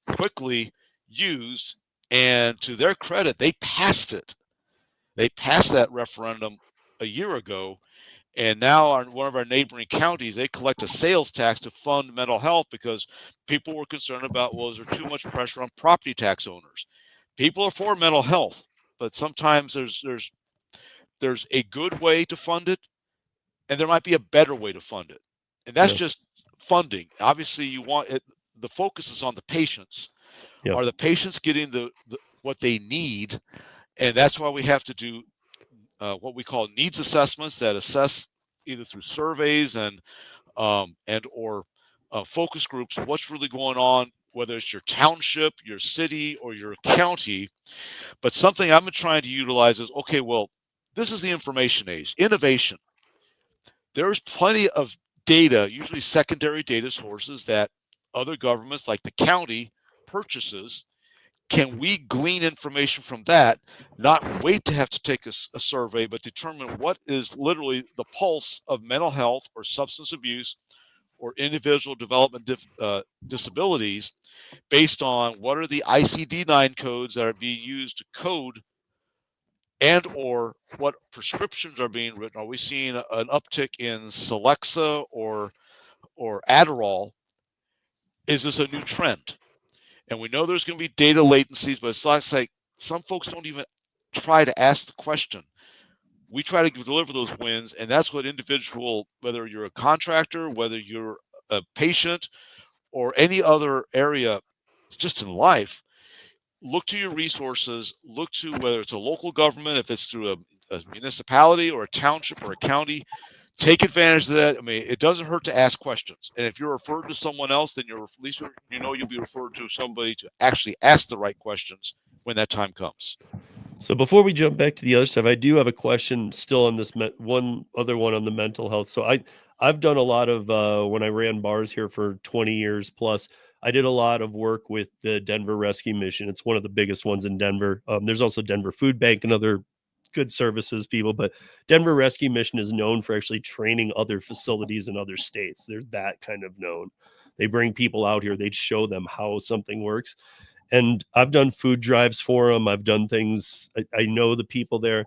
quickly used, and to their credit, they passed it. They passed that referendum a year ago, and now on one of our neighboring counties, they collect a sales tax to fund mental health because people were concerned about, well, is there too much pressure on property tax owners? People are for mental health, but sometimes there's a good way to fund it, and there might be a better way to fund it. And that's just funding. Obviously, you want it. The focus is on the patients. Are the patients getting the what they need? And that's why we have to do what we call needs assessments that assess either through surveys and or focus groups what's really going on, whether it's your township, your city, or your county. But something I've been trying to utilize is, okay, well, this is the information age, innovation. There's plenty of data, usually secondary data sources, that other governments like the county purchases. Can we glean information from that, not wait to have to take a survey, but determine what is literally the pulse of mental health or substance abuse or individual development disabilities, based on what are the ICD-9 codes that are being used to code, and or what prescriptions are being written. Are we seeing an uptick in Celexa or Adderall? Is this a new trend? And we know there's going to be data latencies, but it's like some folks don't even try to ask the question. We try to deliver those wins, and that's what individual, whether you're a contractor, whether you're a patient, or any other area just in life, look to your resources, look to whether it's a local government, if it's through a municipality or a township or a county. Take advantage of that. I mean, it doesn't hurt to ask questions. And if you're referred to someone else, then you're at least you'll be referred to somebody to actually ask the right questions when that time comes. So before we jump back to the other stuff, I do have a question still on this one other one on the mental health. So I've done a lot of when I ran bars here for 20 years plus. I did a lot of work with the Denver Rescue Mission. It's one of the biggest ones in Denver. There's also Denver Food Bank and other good services people, but Denver Rescue Mission is known for actually training other facilities in other states. They're that kind of known. They bring people out here. They show them how something works. And I've done food drives for them. I've done things. I know the people there,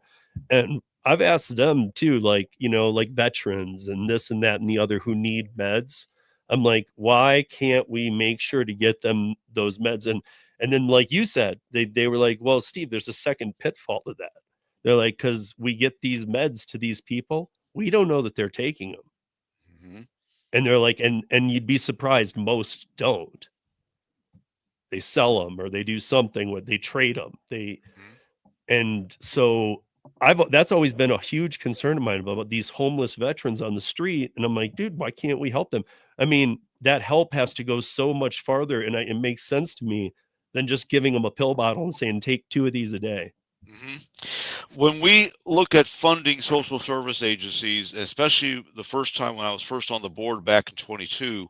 and I've asked them too, like, like veterans and this and that and the other who need meds. I'm like, why can't we make sure to get them those meds? And then, like you said, they were like, well, Steve, there's a second pitfall to that. They're like, because we get these meds to these people, we don't know that they're taking them. And they're like, and you'd be surprised, most don't. They sell them, or they do something with, they trade them. Mhm. And so that's always been a huge concern of mine about these homeless veterans on the street. And I'm like, dude, why can't we help them? I mean, that help has to go so much farther, and it makes sense to me than just giving them a pill bottle and saying, take 2 of these a day. When we look at funding social service agencies, especially the first time when I was first on the board back in 22,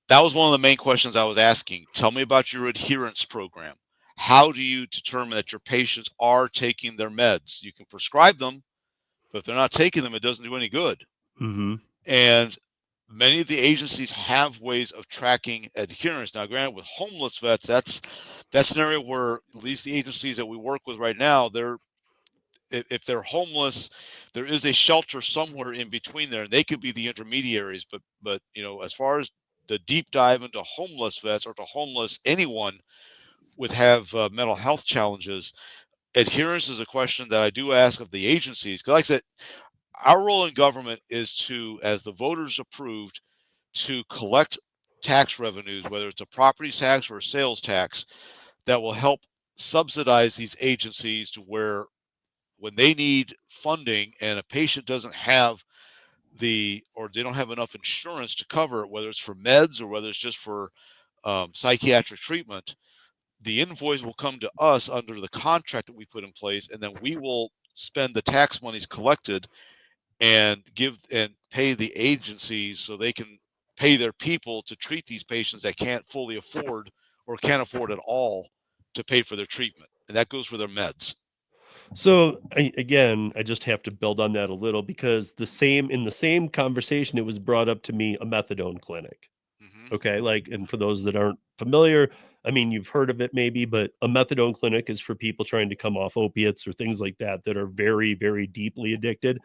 that was one of the main questions I was asking. Tell me about your adherence program. How do you determine that your patients are taking their meds? You can prescribe them, but if they're not taking them, it doesn't do any good. Mm-hmm. And many of the agencies have ways of tracking adherence. Now, granted, with homeless vets, that's an area where at least the agencies that we work with right now, if they're homeless, there is a shelter somewhere in between there, and they could be the intermediaries. But as far as the deep dive into homeless vets or to homeless anyone with have mental health challenges, adherence is a question that I do ask of the agencies. Because, like I said, our role in government is to, as the voters approved, to collect tax revenues, whether it's a property tax or a sales tax, that will help subsidize these agencies to where when they need funding and a patient doesn't have or they don't have enough insurance to cover it, whether it's for meds or whether it's just for psychiatric treatment, the invoice will come to us under the contract that we put in place, and then we will spend the tax monies collected and give and pay the agencies so they can pay their people to treat these patients that can't fully afford or can't afford at all to pay for their treatment. And that goes for their meds. So again, I just have to build on that a little, because in the same conversation, it was brought up to me, a methadone clinic. Hmm. Okay. Like, and for those that aren't familiar, I mean, you've heard of it maybe, but a methadone clinic is for people trying to come off opiates or things like that, that are very, very deeply addicted.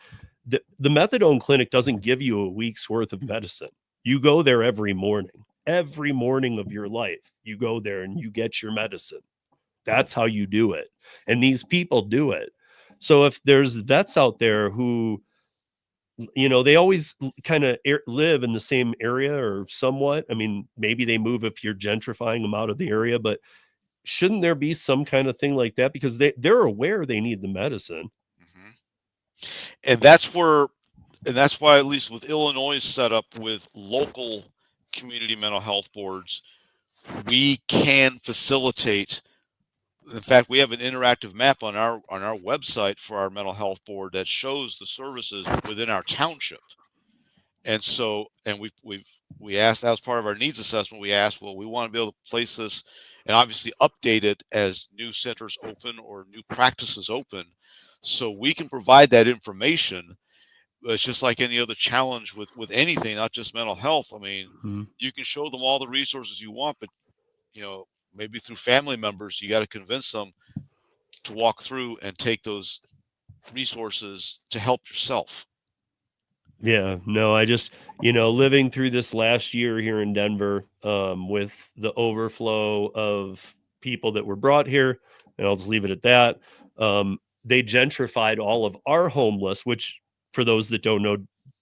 The methadone clinic doesn't give you a week's worth of medicine. You go there every morning of your life. You go there and you get your medicine. That's how you do it. And these people do it. So if there's vets out there who, they always kind of live in the same area or somewhat. I mean, maybe they move if you're gentrifying them out of the area, but shouldn't there be some kind of thing like that? Because they're aware they need the medicine. Hmm. And that's why, at least with Illinois' setup with local community mental health boards, we can facilitate. In fact, we have an interactive map on our website for our mental health board that shows the services within our township. And so, and we asked, that was part of our needs assessment. We asked, well, we want to be able to place this and obviously update it as new centers open or new practices open, so we can provide that information. It's just like any other challenge with anything, not just mental health. I mean, Mhm. you can show them all the resources you want, but you know, maybe through family members, you got to convince them to walk through and take those resources to help yourself. Yeah, no, I just, living through this last year here in Denver, with the overflow of people that were brought here, and I'll just leave it at that. They gentrified all of our homeless, which, for those that don't know,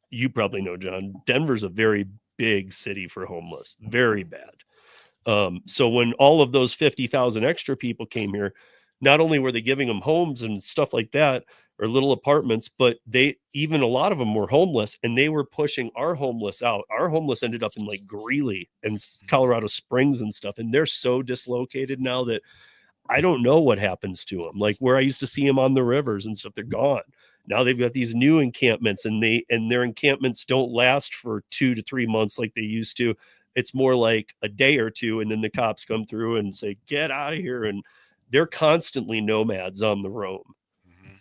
you probably know, John, Denver's a very big city for homeless, very bad. So when all of those 50,000 extra people came here, not only were they giving them homes and stuff like that, or little apartments, but even a lot of them were homeless, and they were pushing our homeless out. Our homeless ended up in like Greeley and Colorado Springs and stuff. And they're so dislocated now that I don't know what happens to them. Like, where I used to see them on the rivers and stuff, they're gone. Now they've got these new encampments, and their encampments don't last for 2 to 3 months like they used to. It's more like a day or two, and then the cops come through and say, "Get out of here!" And they're constantly nomads on the roam. Hmm.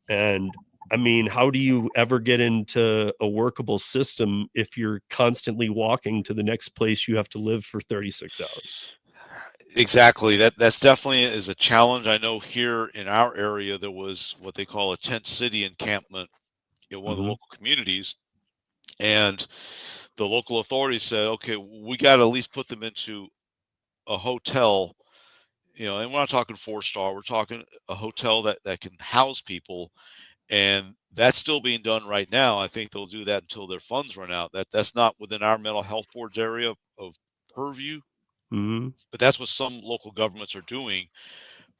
And I mean, how do you ever get into a workable system if you're constantly walking to the next place you have to live for 36 hours? Exactly. That's definitely is a challenge. I know here in our area there was what they call a tent city encampment in one of the Hmm. local communities, and the local authorities said, okay, we got to at least put them into a hotel. And we're not talking 4-star. We're talking a hotel that can house people, and That's still being done right now. I think they'll do that until their funds run out. That's not within our mental health board's area of purview, Hmm. but that's what some local governments are doing.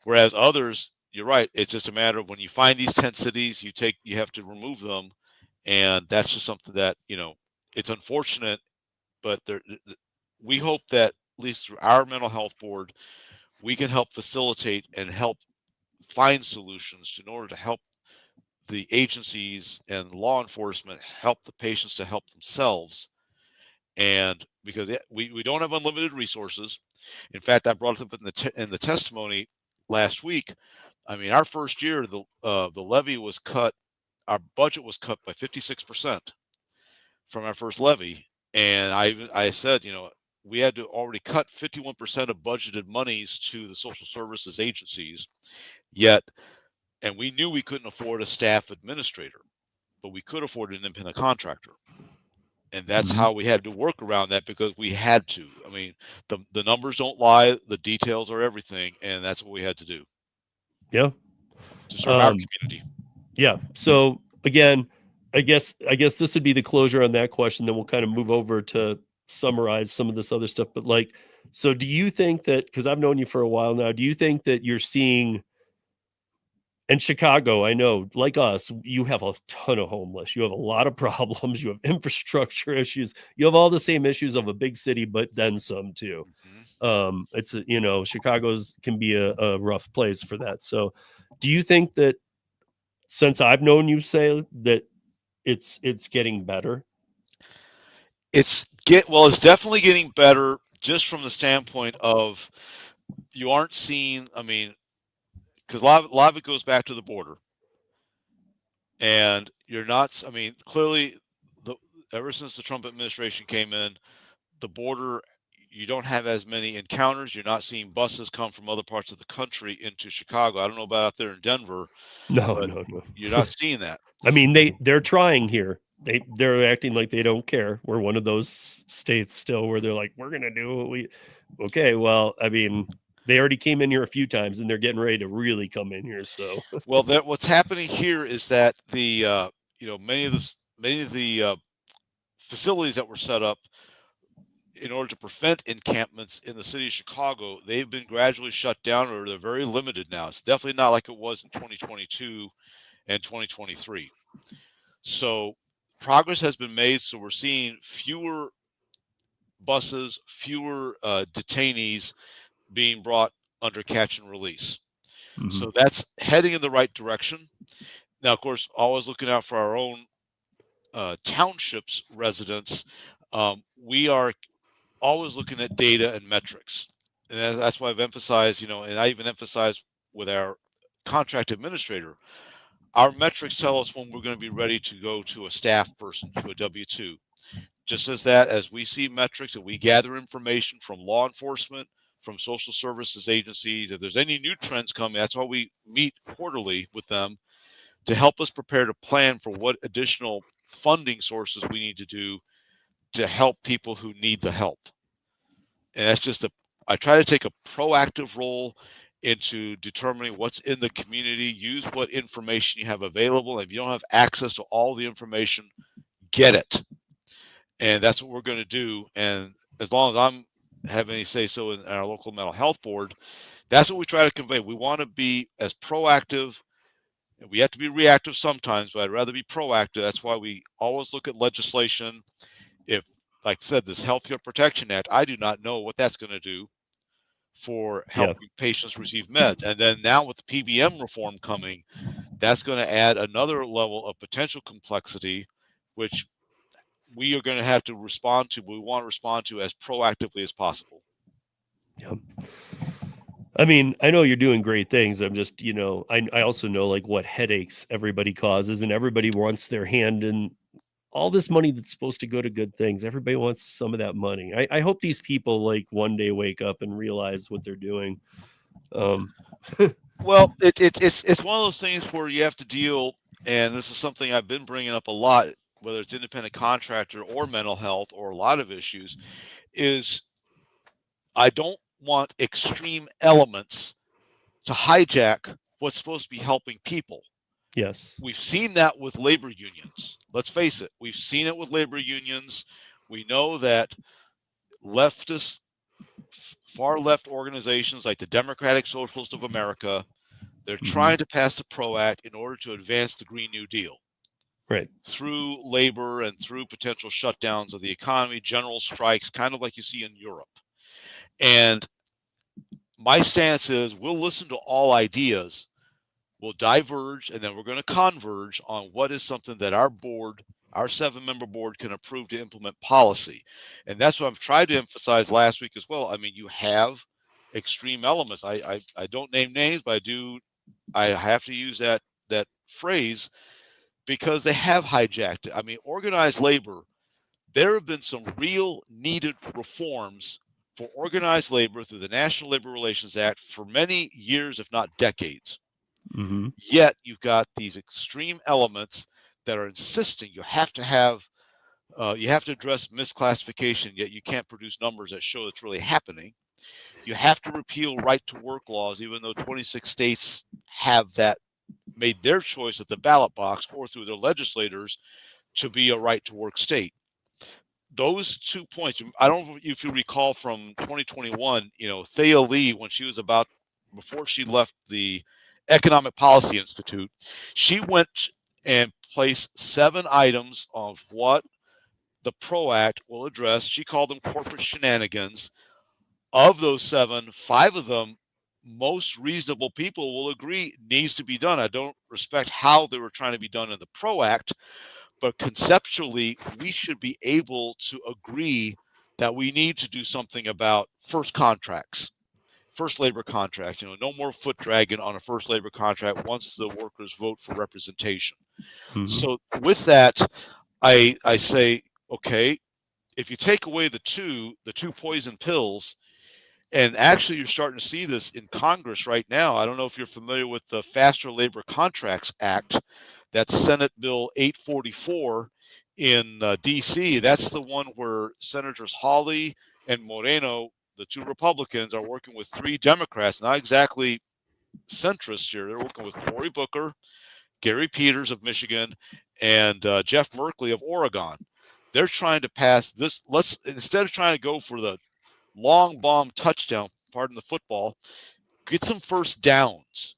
Whereas others, you're right, it's just a matter of when you find these 10 cities, you have to remove them, and that's just something that, it's unfortunate, but we hope that at least through our mental health board, we can help facilitate and help find solutions in order to help the agencies and law enforcement help the patients to help themselves. And because we don't have unlimited resources. In fact, I brought it up in the testimony last week. I mean, our first year, the levy was cut. Our budget was cut by 56% from our first levy, and I said, we had to already cut 51% of budgeted monies to the social services agencies. Yet, and we knew we couldn't afford a staff administrator, but we could afford an independent contractor. And that's Hmm. how we had to work around that because we had to. I mean, the numbers don't lie, the details are everything, and that's what we had to do Yeah. to serve our Um, community. yeah. So again, I guess this would be the closure on that question. Then we'll kind of move over to summarize some of this other stuff. But like, so do you think that, because I've known you for a while now, do you think that you're seeing in Chicago, I know, like us, you have a ton of homeless. You have a lot of problems. You have infrastructure issues. You have all the same issues of a big city, but then some too. Mhm. Chicago's can be a rough place for that. So, do you think that since I've known you say that it's getting better? It's definitely getting better just from the standpoint of you aren't seeing. I mean, because a lot of it goes back to the border, and you're not. I mean, clearly, the ever since the Trump administration came in, the border, you don't have as many encounters. You're not seeing buses come from other parts of the country into Chicago. I don't know about out there in Denver, No, but no, no. you're not seeing that. I mean, they're trying here. They're acting like they don't care. We're one of those states still where they're like, we're gonna do what we. Okay, well, I mean, they already came in here a few times, and they're getting ready to really come in here. So, Well, what's happening here is that many of the facilities that were set up in order to prevent encampments in the city of Chicago, they've been gradually shut down or they're very limited now. It's definitely not like it was in 2022 and 2023. So progress has been made. So we're seeing fewer buses, fewer detainees being brought under catch and release. mhm, So that's heading in the right direction. Now, of course, always looking out for our own townships residents. We are always looking at data and metrics. And that's why I've emphasized, and I even emphasize with our contract administrator, our metrics tell us when we're going to be ready to go to a staff person, to a W-2. Just as we see metrics and we gather information from law enforcement, from social services agencies, if there's any new trends coming, that's why we meet quarterly with them to help us prepare to plan for what additional funding sources we need to do to help people who need the help. And I try to take a proactive role into determining what's in the community, use what information you have available. And if you don't have access to all the information, get it. And that's what we're going to do. And as long as I'm having any say so in our local mental health board, that's what we try to convey. We want to be as proactive. We have to be reactive sometimes, but I'd rather be proactive. That's why we always look at legislation. If, like I said, this Healthcare Protection Act, I do not know what that's going to do for yeah, helping patients receive meds. And then now with the PBM reform coming, that's going to add another level of potential complexity, which we are going to have to respond to. We want to respond to as proactively as possible. yeah. I mean, I know you're doing great things. I'm just, I also know like what headaches everybody causes, and everybody wants their hand in all this money that's supposed to go to good things. Everybody wants some of that money. I hope these people like one day wake up and realize what they're doing. Um, Well, it's one of those things where you have to deal, and this is something I've been bringing up a lot, whether it's independent contractor or mental health or a lot of issues, is I don't want extreme elements to hijack what's supposed to be helping people. Yes. We've seen that with labor unions. Let's face it, we've seen it with labor unions. We know that leftist, far left organizations like the Democratic Socialists of America, they're Hmm. trying to pass the PRO Act in order to advance the Green New Deal Right. through labor and through potential shutdowns of the economy, general strikes, kind of like you see in Europe. And my stance is we'll listen to all ideas, we'll diverge, and then we're going to converge on what is something that our board, our 7-member board, can approve to implement policy. And that's what I've tried to emphasize last week as well. I mean, you have extreme elements. I don't name names, but I have to use that phrase because they have hijacked it. I mean, organized labor, there have been some real needed reforms for organized labor through the National Labor Relations Act for many years, if not decades. Hmm. Yet you've got these extreme elements that are insisting you have to address misclassification, yet you can't produce numbers that show it's really happening. You have to repeal right to work laws, even though 26 states have that made their choice at the ballot box or through their legislators to be a right to work state. Those 2 points, I don't know if you recall from 2021, Thea Lee, when she was before she left the Economic Policy Institute, she went and placed 7 items of what the PRO Act will address. She called them corporate shenanigans. Of those 7, 5 of them, most reasonable people will agree needs to be done. I don't respect how they were trying to be done in the PRO Act, but conceptually, we should be able to agree that we need to do something about first labor contracts. No more foot dragging on a first labor contract once the workers vote for representation. Hmm. So with that, I say, okay, if you take away the two poison pills, and actually you're starting to see this in Congress right now. I don't know if you're familiar with the Faster Labor Contracts Act. That's Senate Bill 844 in D.C. That's the one where Senators Hawley and Moreno, the 2 Republicans, are working with 3 Democrats, not exactly centrists here. They're working with Cory Booker, Gary Peters of Michigan, and Jeff Merkley of Oregon. They're trying to pass this. Instead of trying to go for the long bomb touchdown, pardon the football, get some first downs.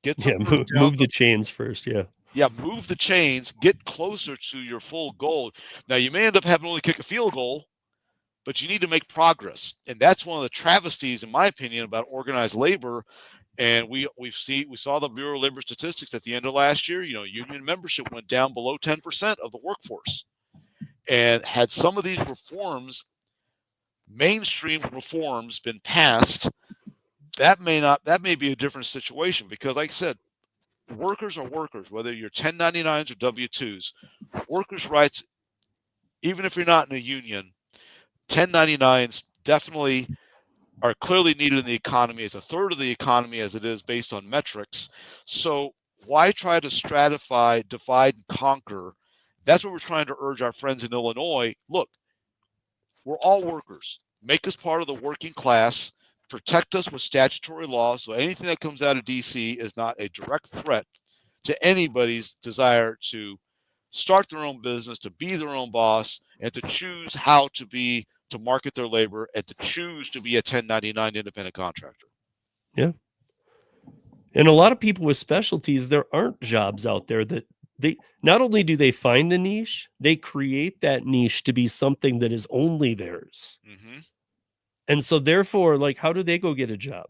Get some Yeah. first downs. Move the chains first. Yeah. Yeah, move the chains, get closer to your full goal. Now, you may end up having to only kick a field goal, but you need to make progress. And that's one of the travesties, in my opinion, about organized labor. And we saw the Bureau of Labor Statistics at the end of last year. Union membership went down below 10% of the workforce. And had some of these reforms, mainstream reforms, been passed, that may be a different situation because, like I said, workers are workers, whether you're 1099s or W-2s. Workers' rights, even if you're not in a union, 1099s definitely are clearly needed in the economy. It's a third of the economy as it is based on metrics. So why try to stratify, divide, and conquer? That's what we're trying to urge our friends in Illinois. Look, we're all workers. Make us part of the working class. Protect us with statutory law so anything that comes out of DC is not a direct threat to anybody's desire to start their own business, to be their own boss, and to choose how to market their labor and to choose to be a 1099 independent contractor. Yeah. And a lot of people with specialties, there aren't jobs out there that they not only do they find a niche, they create that niche to be something that is only theirs. Mm-hmm. And so therefore, like, how do they go get a job?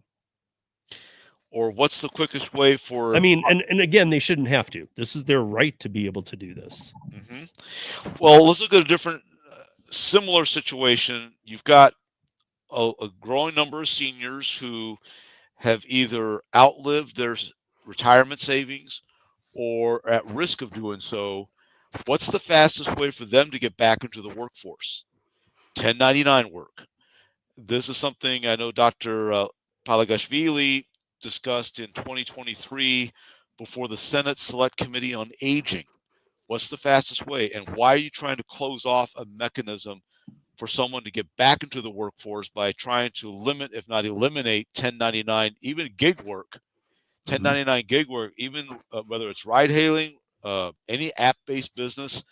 Or what's the quickest way I for? mean, and again, they shouldn't have to. This is their right to be able to do this. Mm-hmm. Well, let's look at a different, similar situation. You've got a growing number of seniors who have either outlived their retirement savings or are at risk of doing so. What's the fastest way for them to get back into the workforce? 1099 work. This is something I know Dr. Palagashvili discussed in 2023 before the Senate Select Committee on Aging. What's the fastest way? And why are you trying to close off a mechanism for someone to get back into the workforce by trying to limit, if not eliminate, 1099, even gig work? 1099 gig work, even whether it's ride hailing, any app-based business.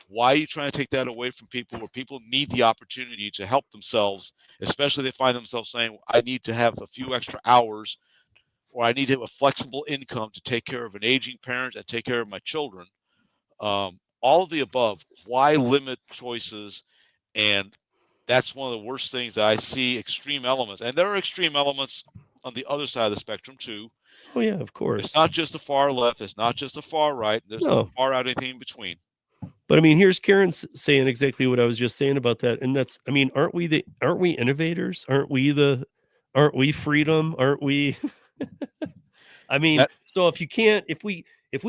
Why are you trying to take that away from people where people need the opportunity to help themselves, especially they find themselves saying, I need to have a few extra hours, or I need to have a flexible income to take care of an aging parent and take care of my children. All of the above. Why limit choices? And that's one of the worst things that I see, extreme elements. And there are extreme elements on the other side of the spectrum too. Oh yeah, of It's course. not just the far left. It's not just the far right. There's the No, far out, anything in between. but I mean, here's Karen saying exactly what I was just saying about that, and that's, I mean, aren't we innovators? Aren't we freedom? Aren't we? I mean, That so if you can't, if we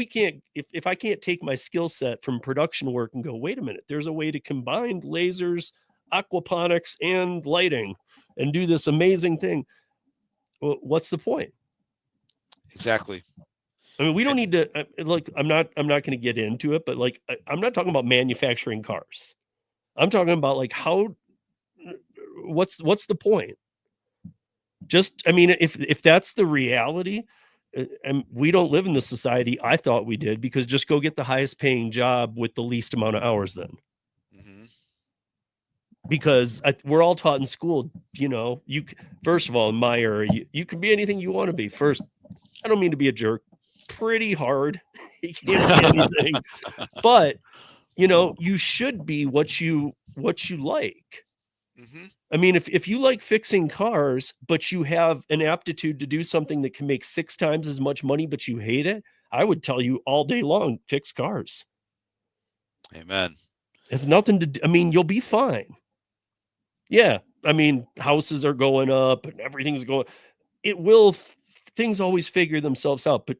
can't, if I can't take my skill set from production work and go, wait a minute, there's a way to combine lasers, aquaponics, and lighting, and do this amazing thing. Well, what's the point? exactly. I mean, we don't need to like. I'm not going to get into it, but like, I'm not talking about manufacturing cars. I'm talking about like how. What's the point? Just, I mean, if that's the reality, and we don't live in the society I thought we did, because just go get the highest paying job with the least amount of hours then. Mm-hmm. Because we're all taught in school, you first of all, in my era, you can be anything you want to be. First, I don't mean to be a jerk, pretty hard. You can't be anything, but you should be what you like. Mm-hmm. I mean, if you like fixing cars, but you have an aptitude to do something that can make 6 times as much money, but you hate it, I would tell you all day long, fix cars. Amen. It's nothing to do. I mean, you'll be fine. Yeah. I mean, houses are going up and everything's going. It will. Things always figure themselves out. But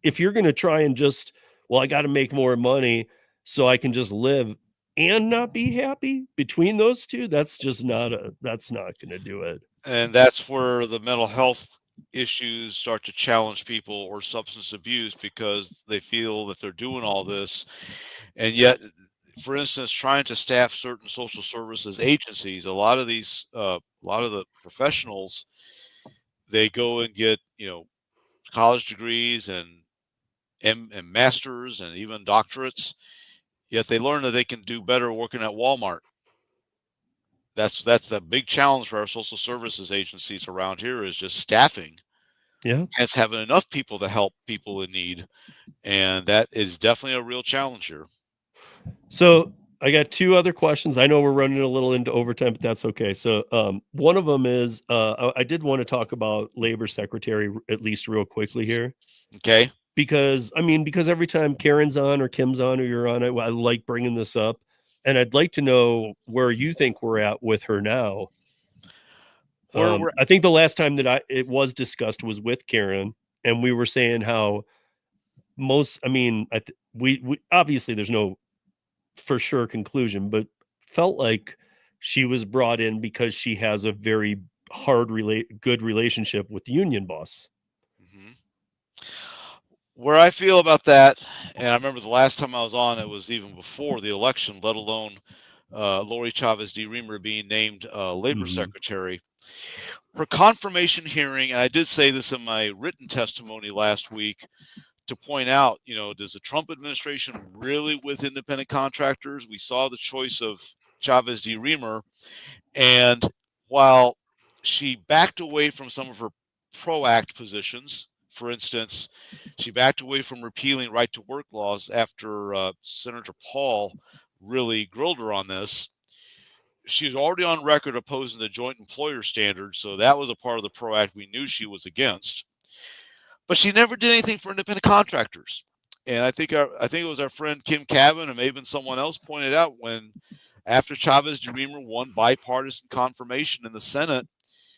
if you're going to try and just, well, I got to make more money so I can just live and not be happy between those two, that's not going to do it. And that's where the mental health issues start to challenge people, or substance abuse, because they feel that they're doing all this. And yet, for instance, trying to staff certain social services agencies, a lot of the professionals, they go and get, college degrees and masters and even doctorates, yet they learn that they can do better working at Walmart. That's the big challenge for our social services agencies around here, is just staffing. Yeah. Hence, having enough people to help people in need, and that is definitely a real challenge here. So I got 2 other questions. I know we're running a little into overtime, but that's okay. So one of them is I did want to talk about labor secretary at least real quickly here. Okay. Because every time Karen's on or Kim's on or you're on, I like bringing this up, and I'd like to know where you think we're at with her now. We're I think the last time that it was discussed was with Karen, and we were saying how we obviously there's no for sure conclusion, but felt like she was brought in because she has a very good relationship with the union boss. Mhm. Where I feel about that, and I remember the last time I was on, it was even before the election, let alone Lori Chavez de Reamer being named labor Mhm. secretary. Her confirmation hearing, and I did say this in my written testimony last week, to point out, does the Trump administration really with independent contractors? We saw the choice of Chavez de Reamer, and while she backed away from some of her pro-act positions, for instance, she backed away from repealing right to work laws after Senator Paul really grilled her on this. She was already on record opposing the joint employer standard, so that was a part of the pro-act we knew she was against. But she never did anything for independent contractors. And I think it was our friend Kim Cavan, and maybe someone else, pointed out, when after Chavez de Reamer won bipartisan confirmation in the Senate,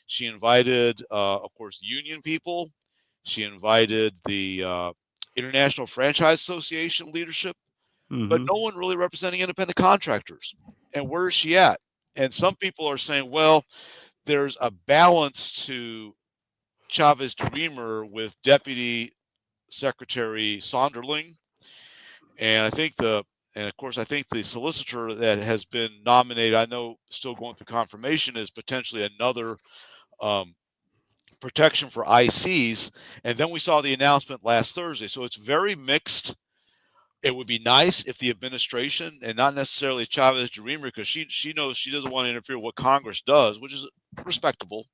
she invited, of course, union people. She invited the International Franchise Association leadership, but Mhm. no one really representing independent contractors. And where is she at? And some people are saying, well, there's a balance to Chavez de Reamer with Deputy Secretary Sonderling, and of course, I think the solicitor that has been nominated, I know, still going through confirmation, is potentially another um, protection for ICs, and then we saw the announcement last Thursday. So it's very mixed. It would be nice if the administration, and not necessarily Chavez Dreamer, because she knows she doesn't want to interfere with what Congress does, which is respectable.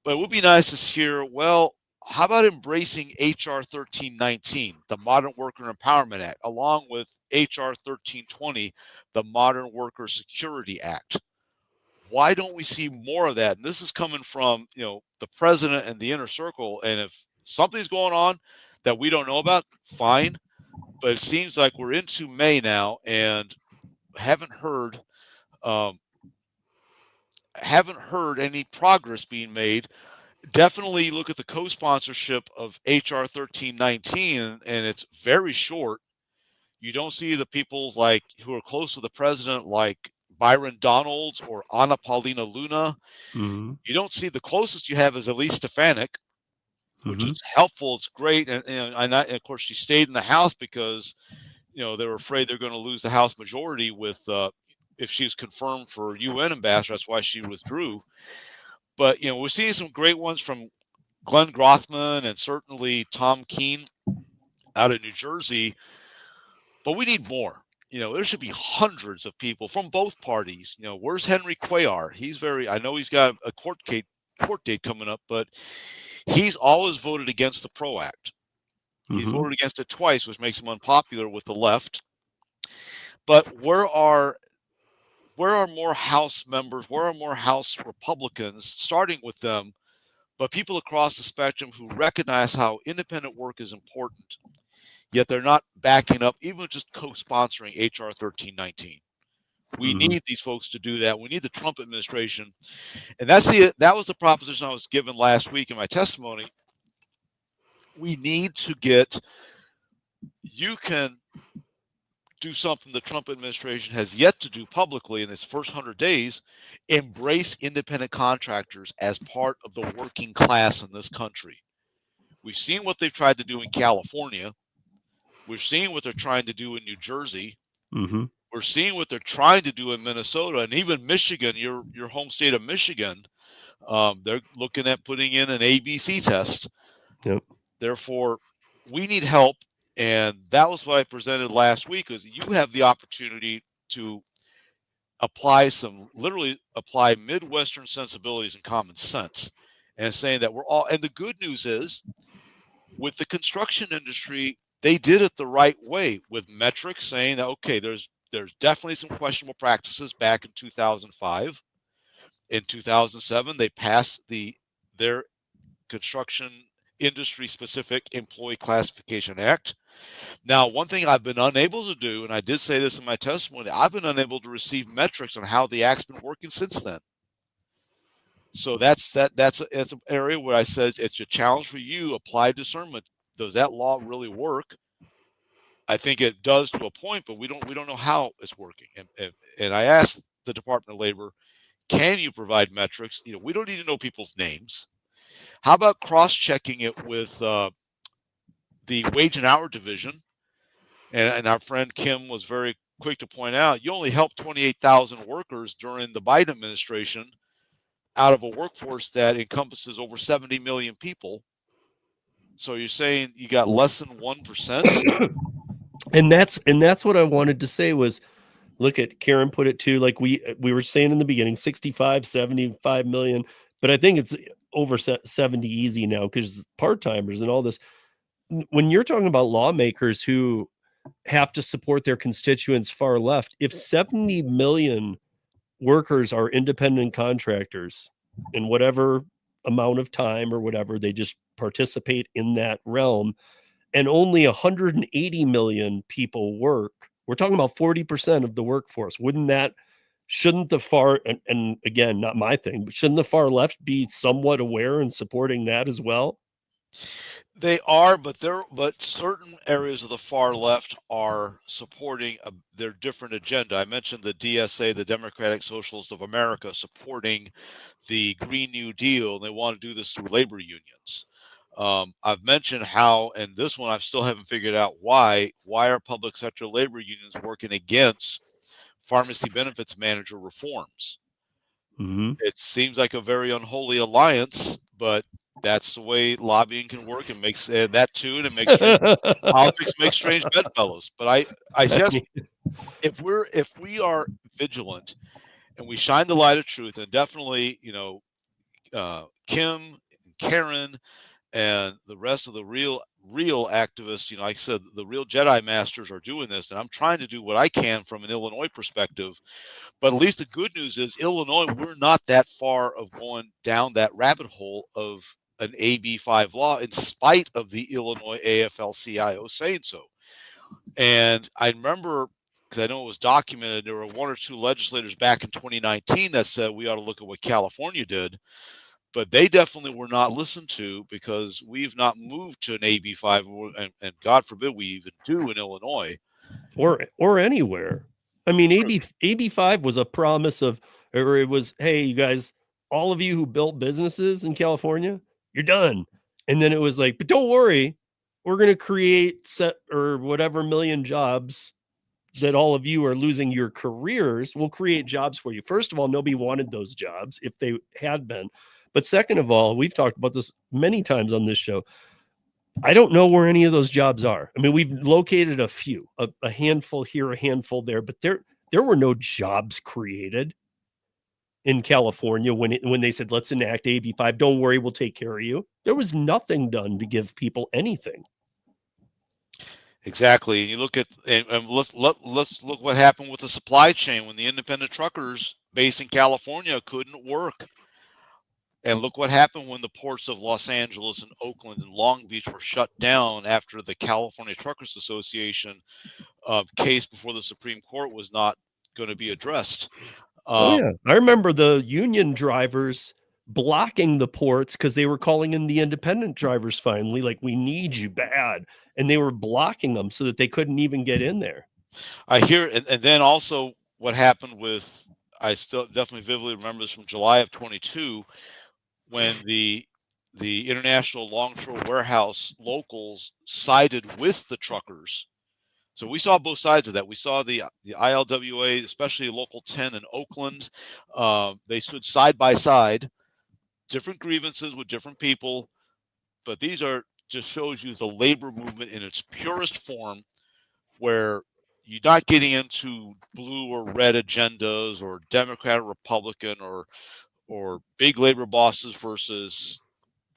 But it would be nice to hear, well, how about embracing HR 1319, the Modern Worker Empowerment Act, along with HR 1320, the Modern Worker Security Act? Why don't we see more of that? And this is coming from, the president and the inner circle. And if something's going on that we don't know about, fine. But it seems like we're into May now and haven't heard any progress being made. Definitely look at the co-sponsorship of HR 1319, and it's very short. You don't see the peoples like who are close to the president, like Byron Donalds or Anna Paulina Luna. Mm-hmm. You don't see the closest you have is Elise Stefanik, which Mm-hmm. is helpful. It's great, and of course she stayed in the House because they were afraid they're going to lose the House majority with if she's confirmed for UN ambassador. That's why she withdrew. But we're seeing some great ones from Glenn Grothman and certainly Tom Keene out of New Jersey. But we need more. There should be hundreds of people from both parties. Where's Henry Cuellar? I know he's got a court date coming up, but he's always voted against the PRO Act. He's Mm-hmm. voted against it twice, which makes him unpopular with the left. But where are more House members? Where are more House Republicans, starting with them, but people across the spectrum who recognize how independent work is important, yet they're not backing up, even just co-sponsoring HR 1319. We Mm-hmm. need these folks to do that. We need the Trump administration. And that was the proposition I was given last week in my testimony. We need to you can do something the Trump administration has yet to do publicly in its first 100 days, embrace independent contractors as part of the working class in this country. We've seen what they've tried to do in California. We've seen what they're trying to do in New Jersey. Mm-hmm. We're seeing what they're trying to do in Minnesota and even Michigan, your home state of Michigan. They're looking at putting in an ABC test. Yep. Therefore, we need help. And that was what I presented last week, is you have the opportunity to literally apply Midwestern sensibilities and common sense, and saying that and the good news is, with the construction industry, they did it the right way with metrics, saying that, okay, there's definitely some questionable practices back in 2005. In 2007, they passed their construction industry specific employee classification act. Now, one thing I've been unable to do, and I did say this in my testimony, I've been unable to receive metrics on how the act's been working since then. So that's an area where I said it's a challenge for you. Apply discernment. Does that law really work? I think it does to a point, but we don't know how it's working. And I asked the Department of Labor, can you provide metrics? We don't need to know people's names. How about cross-checking it with the wage and hour division? And our friend Kim was very quick to point out, you only helped 28,000 workers during the Biden administration out of a workforce that encompasses over 70 million people. So you're saying you got less than 1%? And that's what I wanted to say was, look at Karen put it too, like we were saying in the beginning, 65, 75 million, but I think it's over 70 easy now because part-timers and all this. When you're talking about lawmakers who have to support their constituents far left, if 70 million workers are independent contractors in whatever amount of time or whatever, they just participate in that realm, and only 180 million people work, we're talking about 40% of the workforce. Shouldn't the far, and again, not my thing, but shouldn't the far left be somewhat aware and supporting that as well? They are, but certain areas of the far left are supporting their different agenda. I mentioned the DSA, the Democratic Socialists of America, supporting the Green New Deal, and they want to do this through labor unions. I've mentioned how, and this one I still haven't figured out why are public sector labor unions working against pharmacy benefits manager reforms? Mm-hmm. It seems like a very unholy alliance, but that's the way lobbying can work. It makes that too, and it makes politics makes strange bedfellows. But I I guess mean, if we are vigilant and we shine the light of truth, and definitely, Kim, and Karen, and the rest of the real activists, like I said, the real Jedi masters are doing this, and I'm trying to do what I can from an Illinois perspective. But at least the good news is, Illinois, we're not that far of going down that rabbit hole of an AB5 law, in spite of the Illinois AFL-CIO saying so. And I remember, because I know it was documented, there were one or two legislators back in 2019 that said we ought to look at what California did, but they definitely were not listened to, because we've not moved to an AB5, and God forbid we even do in Illinois. or anywhere. I mean, True. AB5 was a promise of, or it was, hey, you guys, all of you who built businesses in California, you're done. And then it was like, but don't worry, we're going to create set or whatever million jobs that all of you are losing your careers. We'll create jobs for you. First of all, nobody wanted those jobs if they had been. But second of all, we've talked about this many times on this show. I don't know where any of those jobs are. I mean, we've located a few, a handful here, a handful there, but there were no jobs created in California when they said let's enact AB5. Don't worry, we'll take care of you. There was nothing done to give people anything. Exactly. And you look at, and let's look what happened with the supply chain when the independent truckers based in California couldn't work. And look what happened when the ports of Los Angeles and Oakland and Long Beach were shut down after the California Truckers Association case before the Supreme Court was not going to be addressed. Oh yeah, I remember the union drivers blocking the ports because they were calling in the independent drivers finally, like we need you bad, and they were blocking them so that they couldn't even get in there. I hear, and then also what happened with, I still definitely vividly remember this from July of 22, when the International Longshore Warehouse locals sided with the truckers. So we saw both sides of that. We saw the ILWA, especially Local 10 in Oakland. They stood side by side, different grievances with different people, but these are just shows you the labor movement in its purest form, where you're not getting into blue or red agendas, or Democrat or Republican, or big labor bosses versus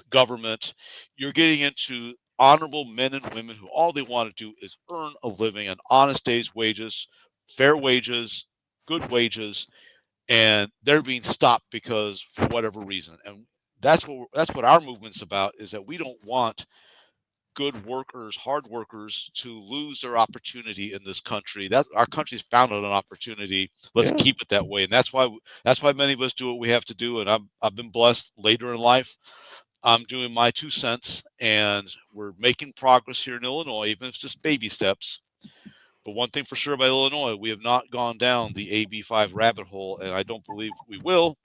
government. You're getting into honorable men and women who all they want to do is earn a living, an honest day's wages, fair wages, good wages, and they're being stopped because for whatever reason. And that's what our movement's about, is that we don't want good workers, hard workers, to lose their opportunity in this country. That our country's founded on opportunity. Let's Yeah. keep it that way, and that's why many of us do what we have to do. And I've been blessed later in life. I'm doing my 2 cents, and we're making progress here in Illinois, even if it's just baby steps. But one thing for sure about Illinois, we have not gone down the AB5 rabbit hole, and I don't believe we will.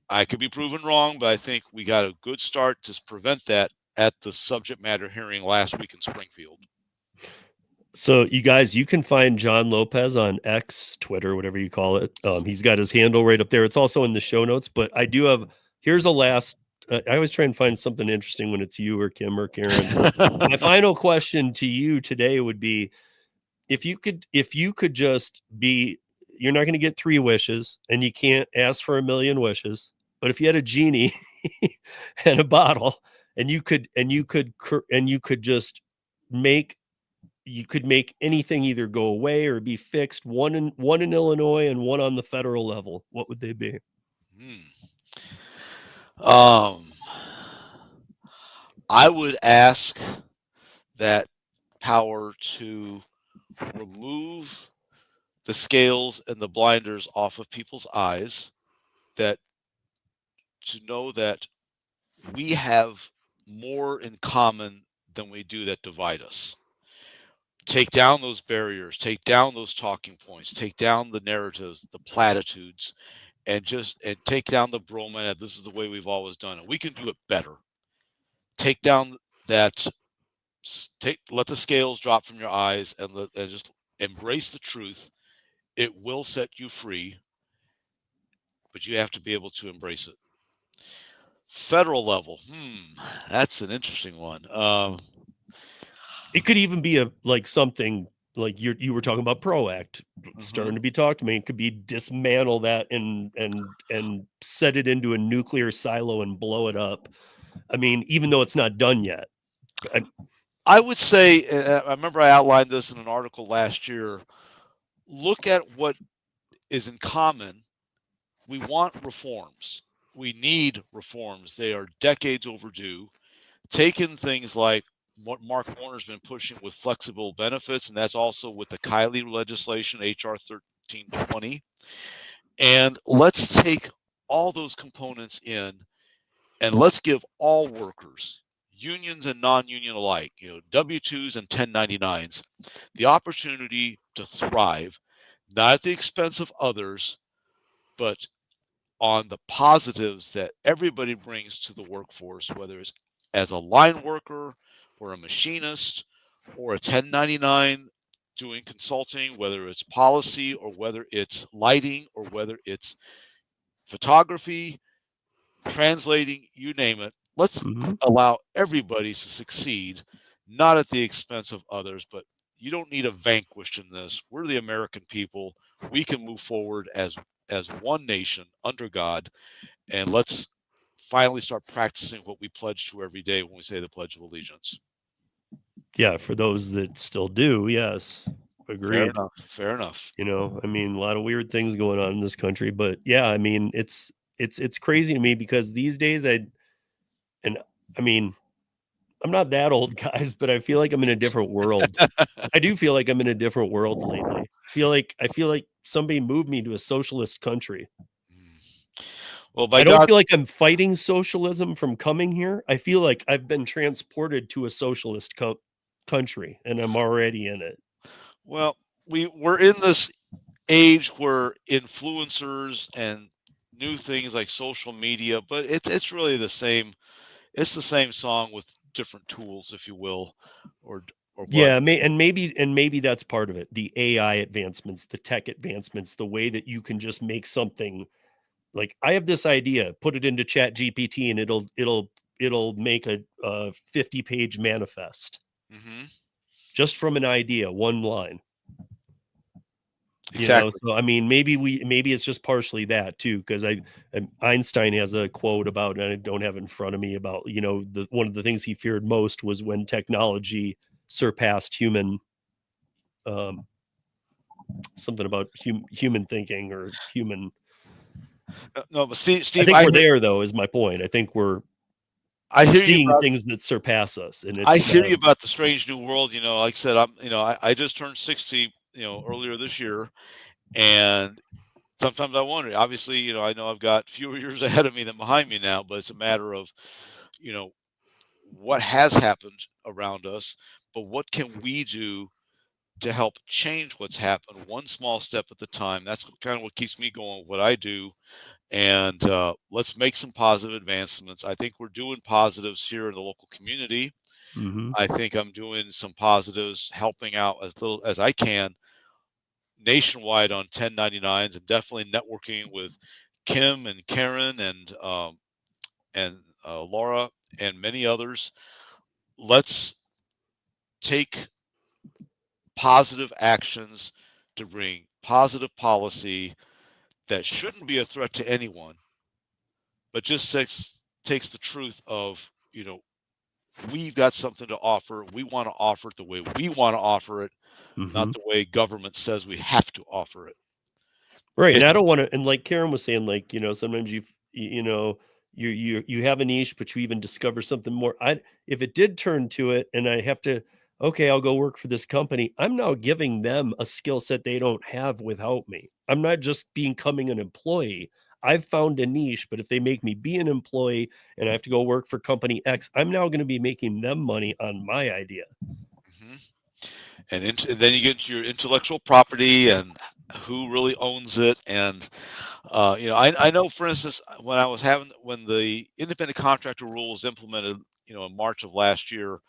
I could be proven wrong, but I think we got a good start to prevent that at the subject matter hearing last week in Springfield. So you guys, you can find John Lopez on X, Twitter, whatever you call it. He's got his handle right up there. It's also in the show notes. But I do have. Here's a last. I always try and find something interesting when it's you or Kim or Karen. So my final question to you today would be: if you could just be, you're not going to get 3 wishes, and you can't ask for a million wishes. But if you had a genie and a bottle, and you could just make anything either go away or be fixed, one in Illinois and one on the federal level, what would they be? I would ask that power to remove the scales and the blinders off of people's eyes, that to know that we have more in common than we do that divide us. Take down those barriers, take down those talking points, take down the narratives, the platitudes, and take down the bromance that this is the way we've always done it. We can do it better. Take down that, let the scales drop from your eyes, and just embrace the truth. It will set you free, but you have to be able to embrace it. Federal level. That's an interesting one. It could even be something like you were talking about PRO-ACT starting to be talked to me. It could be dismantle that and set it into a nuclear silo and blow it up. I mean, even though it's not done yet. I would say, I remember I outlined this in an article last year. Look at what is in common. We want reforms. We need reforms. They are decades overdue. Taking things like what Mark Warner's been pushing with flexible benefits, and that's also with the Kiley legislation, HR 1320. And let's take all those components in, and let's give all workers, unions and non-union alike, W-2s and 1099s, the opportunity to thrive, not at the expense of others, but on the positives that everybody brings to the workforce, whether it's as a line worker or a machinist or a 1099 doing consulting, whether it's policy or whether it's lighting or whether it's photography, translating, you name it. Let's allow everybody to succeed, not at the expense of others, but you don't need a vanquished in this. We're the American people. We can move forward as one nation under God, and let's finally start practicing what we pledge to every day when we say the Pledge of Allegiance. Yeah, for those that still do, yes. Agreed. Fair enough. I mean, a lot of weird things going on in this country, but yeah, I mean, it's crazy to me because these days I mean, I'm not that old, guys, but I feel like I'm in a different world. I do feel like I'm in a different world lately. I feel like somebody moved me to a socialist country. Well, I don't feel like I'm fighting socialism from coming here. I feel like I've been transported to a socialist country and I'm already in it. Well, we're in this age where influencers and new things like social media, but it's really the same. It's the same song with different tools, if you will, or what. Yeah, and maybe that's part of it. The AI advancements, the tech advancements, the way that you can just make something like I have this idea, put it into Chat GPT, and it'll make a 50-page manifest just from an idea, one line. Exactly. So I mean, maybe it's just partially that too, because Einstein has a quote about, and I don't have it in front of me, about one of the things he feared most was when technology surpassed human, something about human thinking or human. No, but Steve, I think we're there, though, is my point. I think we're seeing things that surpass us, and I hear you about the strange new world. Like I said, I just turned 60, earlier this year, and sometimes I wonder. Obviously, I know I've got fewer years ahead of me than behind me now, but it's a matter of, what has happened around us, but what can we do to help change what's happened one small step at a time. That's kind of what keeps me going with what I do. And let's make some positive advancements. I think we're doing positives here in the local community. I think I'm doing some positives, helping out as little as I can nationwide on 1099s, and definitely networking with Kim and Karen and Laura and many others. Let's take positive actions to bring positive policy that shouldn't be a threat to anyone, but just takes the truth of, we've got something to offer. We want to offer it the way we want to offer it, not the way government says we have to offer it. Right. And I don't want to, and like Karen was saying, like, sometimes you have a niche, but you even discover something more. If it did turn to it and I have to, okay, I'll go work for this company, I'm now giving them a skill set they don't have without me. I'm not just becoming an employee. I've found a niche, but if they make me be an employee and I have to go work for company X, I'm now going to be making them money on my idea. And then you get into your intellectual property and who really owns it. And I know, for instance, when the independent contractor rule was implemented, in March of last year,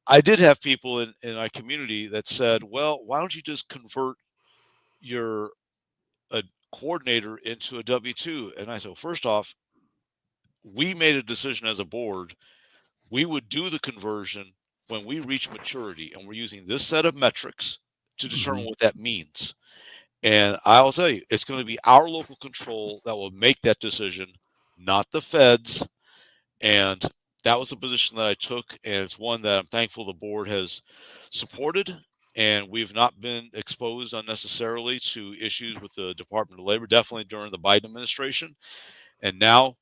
I did have people in our community that said, well, why don't you just convert a coordinator into a W-2? And I said, well, first off, we made a decision as a board. We would do the conversion when we reach maturity, and we're using this set of metrics to determine Mhm. what that means. And I'll tell you, it's going to be our local control that will make that decision, not the feds. And that was the position that I took, and it's one that I'm thankful the board has supported. And we've not been exposed unnecessarily to issues with the Department of Labor, definitely during the Biden administration. And now,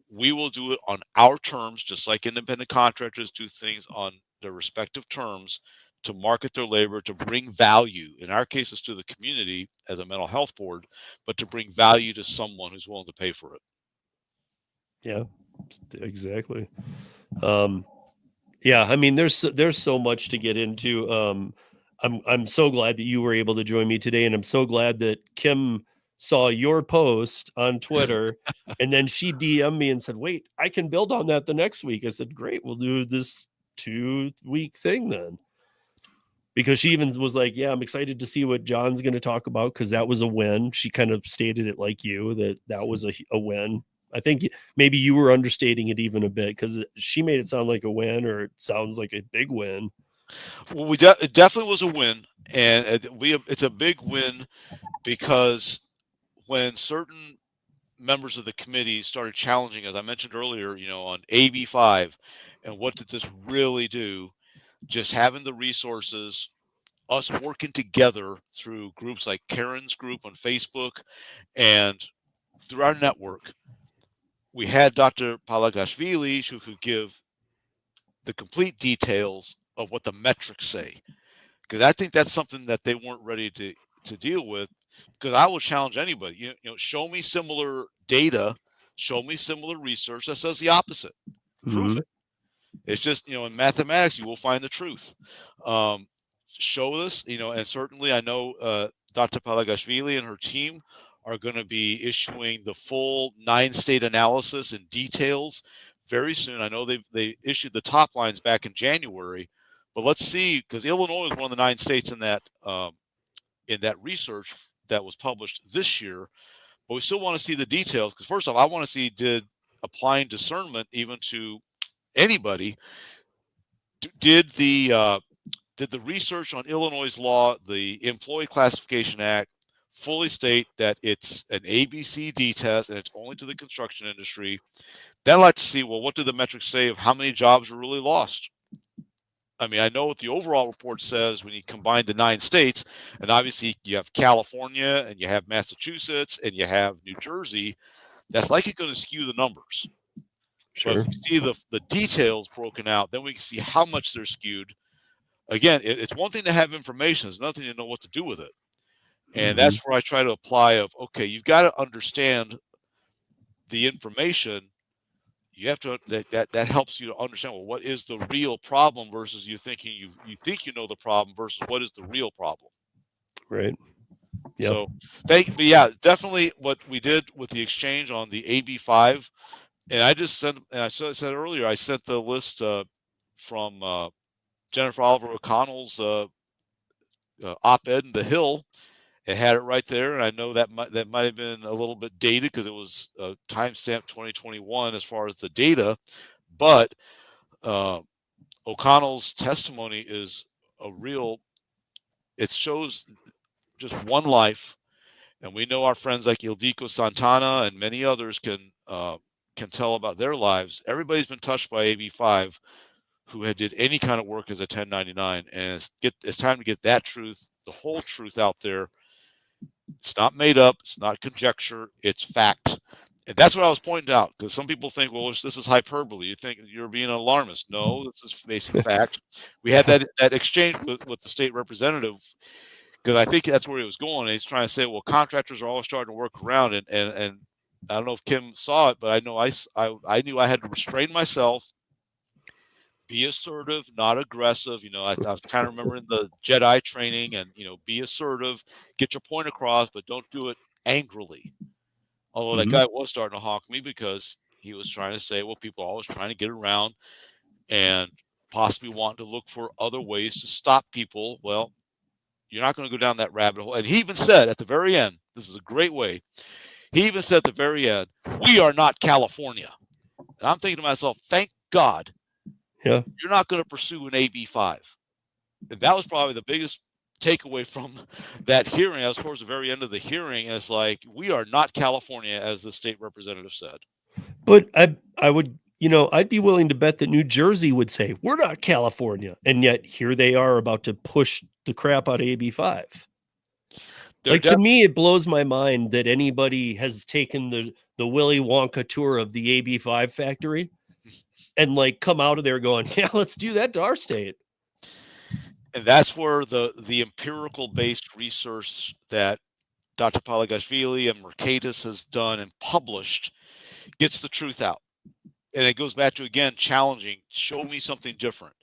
we will do it on our terms, just like independent contractors do things on their respective terms to market their labor, to bring value, in our cases, to the community as a mental health board, but to bring value to someone who's willing to pay for it. Yeah, exactly. Um, yeah, I mean, there's so much to get into. I'm so glad that you were able to join me today, and I'm so glad that Kim saw your post on Twitter, and then she DM'd me and said, "Wait, I can build on that the next week." I said, "Great, we'll do this 2-week thing then." Because she even was like, "Yeah, I'm excited to see what John's going to talk about because that was a win." She kind of stated it like you, that was a win. I think maybe you were understating it even a bit because she made it sound like a win, or it sounds like a big win. Well, it definitely was a win, and it's a big win because when certain members of the committee started challenging, as I mentioned earlier, on AB5, and what did this really do? Just having the resources, us working together through groups like Karen's group on Facebook and through our network, we had Dr. Palagashvili who could give the complete details of what the metrics say. Because I think that's something that they weren't ready to deal with. Because I will challenge anybody, show me similar data, show me similar research that says the opposite. Prove Mm-hmm. it. It's just, in mathematics, you will find the truth. Um, Show us, and certainly I know Dr. Palagashvili and her team are going to be issuing the full 9-state analysis and details very soon. I know they issued the top lines back in January, but let's see, because Illinois is one of the 9 states in that research that was published this year. But we still want to see the details because first off, I want to see, did applying discernment even to anybody, did the research on Illinois law, the Employee Classification Act, fully state that it's an ABCD test and it's only to the construction industry? Then I'd like to see, well, what do the metrics say of how many jobs are really lost? I mean, I know what the overall report says when you combine the 9 states, and obviously you have California and you have Massachusetts and you have New Jersey. That's likely going to skew the numbers. But if Sure. we see the details broken out, then we can see how much they're skewed. Again, it's one thing to have information; it's another thing to know what to do with it. And Mm-hmm. that's where I try to apply. Okay, you've got to understand the information. You have to that helps you to understand, well, what is the real problem versus you thinking you think you know the problem versus what is the real problem. Right. Yep. So but yeah, definitely what we did with the exchange on the AB5, and I just sent, and I said earlier, I sent the list from Jennifer Oliver O'Connell's op-ed in The Hill. It had it right there, and I know that might have been a little bit dated because it was timestamp 2021 as far as the data, but uh, O'Connell's testimony is a real. It shows just one life, and we know our friends like Ildiko Santana and many others can tell about their lives. Everybody's been touched by AB5 who had did any kind of work as a 1099, and it's time to get that truth, the whole truth out there. It's not made up. It's not conjecture. It's fact. And that's what I was pointing out, because some people think, well, this is hyperbole. You think you're being an alarmist. No, this is basic fact. We had that exchange with the state representative, because I think that's where he was going. He's trying to say, well, contractors are always starting to work around, and I don't know if Kim saw it, but I know I knew I had to restrain myself, be assertive, not aggressive. I was kind of remembering the Jedi training, and be assertive, get your point across, but don't do it angrily. Although that Mm-hmm. guy was starting to hawk me because he was trying to say, well, people are always trying to get around and possibly want to look for other ways to stop people. Well, you're not going to go down that rabbit hole. And he even said at the very end, this is a great way. He even said at the very end, we are not California. And I'm thinking to myself, thank God Yeah. you're not going to pursue an AB5. And that was probably the biggest takeaway from that hearing. As towards the very end of the hearing, is like, we are not California, as the state representative said. But I would, I'd be willing to bet that New Jersey would say, we're not California. And yet here they are about to push the crap out of AB5. Like, to me, it blows my mind that anybody has taken the Willy Wonka tour of the AB5 factory and like come out of there going, yeah, let's do that to our state. And that's where the empirical based research that Dr. Palagashvili and Mercatus has done and published gets the truth out. And it goes back to, again, challenging. Show me something different.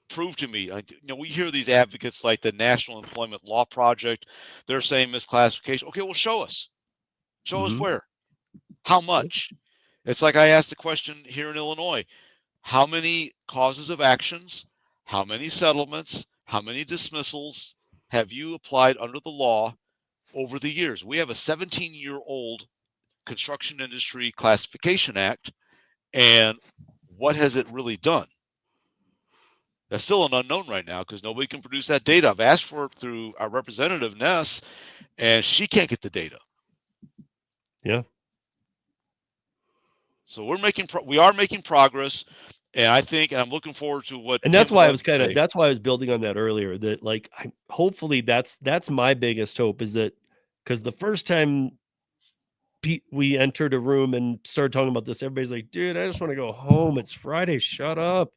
Prove to me. We hear these advocates like the National Employment Law Project. They're saying misclassification. Okay, well, show us. Show us where. How much? It's like I asked the question here in Illinois. How many causes of actions? How many settlements? How many dismissals have you applied under the law over the years? We have a 17-year-old Construction Industry Classification Act, and what has it really done? That's still an unknown right now because nobody can produce that data. I've asked for it through our representative, Ness, and she can't get the data. Yeah. So we are making progress, and I think, and I'm looking forward to what. And that's why I was building on that earlier, that like, hopefully that's my biggest hope, is that because the first time we entered a room and started talking about this, everybody's like, dude, I just want to go home. It's Friday. Shut up.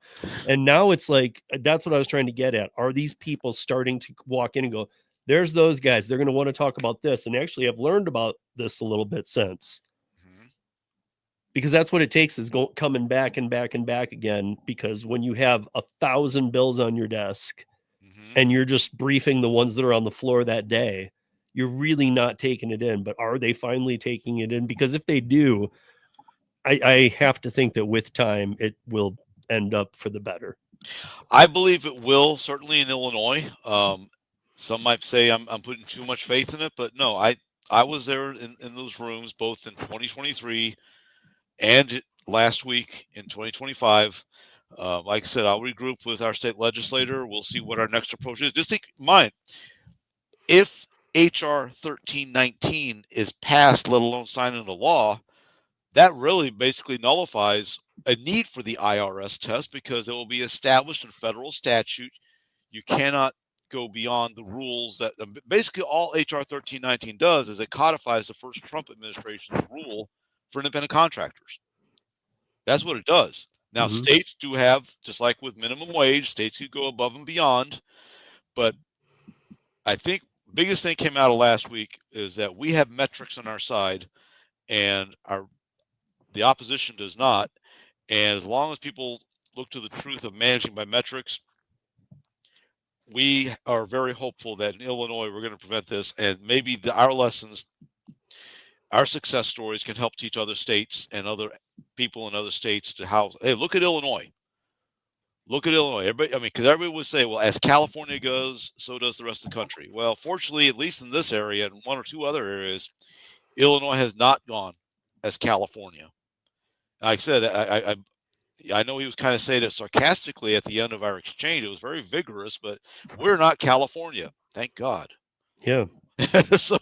And now it's like, that's what I was trying to get at. Are these people starting to walk in and go, there's those guys, they're going to want to talk about this. And actually I've learned about this a little bit since, because that's what it takes, is coming back and back and back again. Because when you have 1,000 bills on your desk and you're just briefing the ones that are on the floor that day, you're really not taking it in. But are they finally taking it in? Because if they do, I have to think that with time, it will end up for the better. I believe it will, certainly in Illinois. Some might say I'm putting too much faith in it, but no, I was there in those rooms, both in 2023 and last week in 2025. Like I said, I'll regroup with our state legislator. We'll see what our next approach is. Just think in mind, if HR 1319 is passed, let alone signed into law, that really basically nullifies a need for the IRS test, because it will be established in federal statute. You cannot go beyond the rules that basically all HR 1319 does is it codifies the first Trump administration's rule for independent contractors. That's what it does. Now, states do have, just like with minimum wage, states could go above and beyond. But I think the biggest thing came out of last week is that we have metrics on our side, and the opposition does not. And as long as people look to the truth of managing by metrics, we are very hopeful that in Illinois we're going to prevent this, and maybe our lessons, our success stories, can help teach other states and other people in other states to how. Hey, look at Illinois. Look at Illinois. Everybody, I mean, because everybody would say, well, as California goes, so does the rest of the country. Well, fortunately, at least in this area and one or two other areas, Illinois has not gone as California. Like I said, I know he was kind of saying it sarcastically at the end of our exchange. It was very vigorous, but we're not California. Thank God. Yeah. So,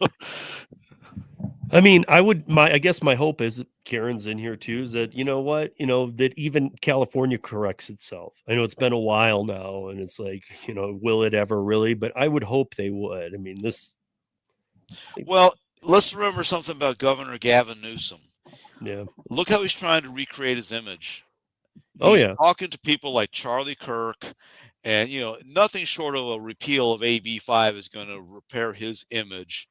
I mean, I guess my hope is, Karen's in here too, is that, that even California corrects itself. I know it's been a while now, and it's like, will it ever really? But I would hope they would. I mean, well, let's remember something about Governor Gavin Newsom. Yeah. Look how he's trying to recreate his image. He's talking to people like Charlie Kirk, and nothing short of a repeal of AB5 is going to repair his image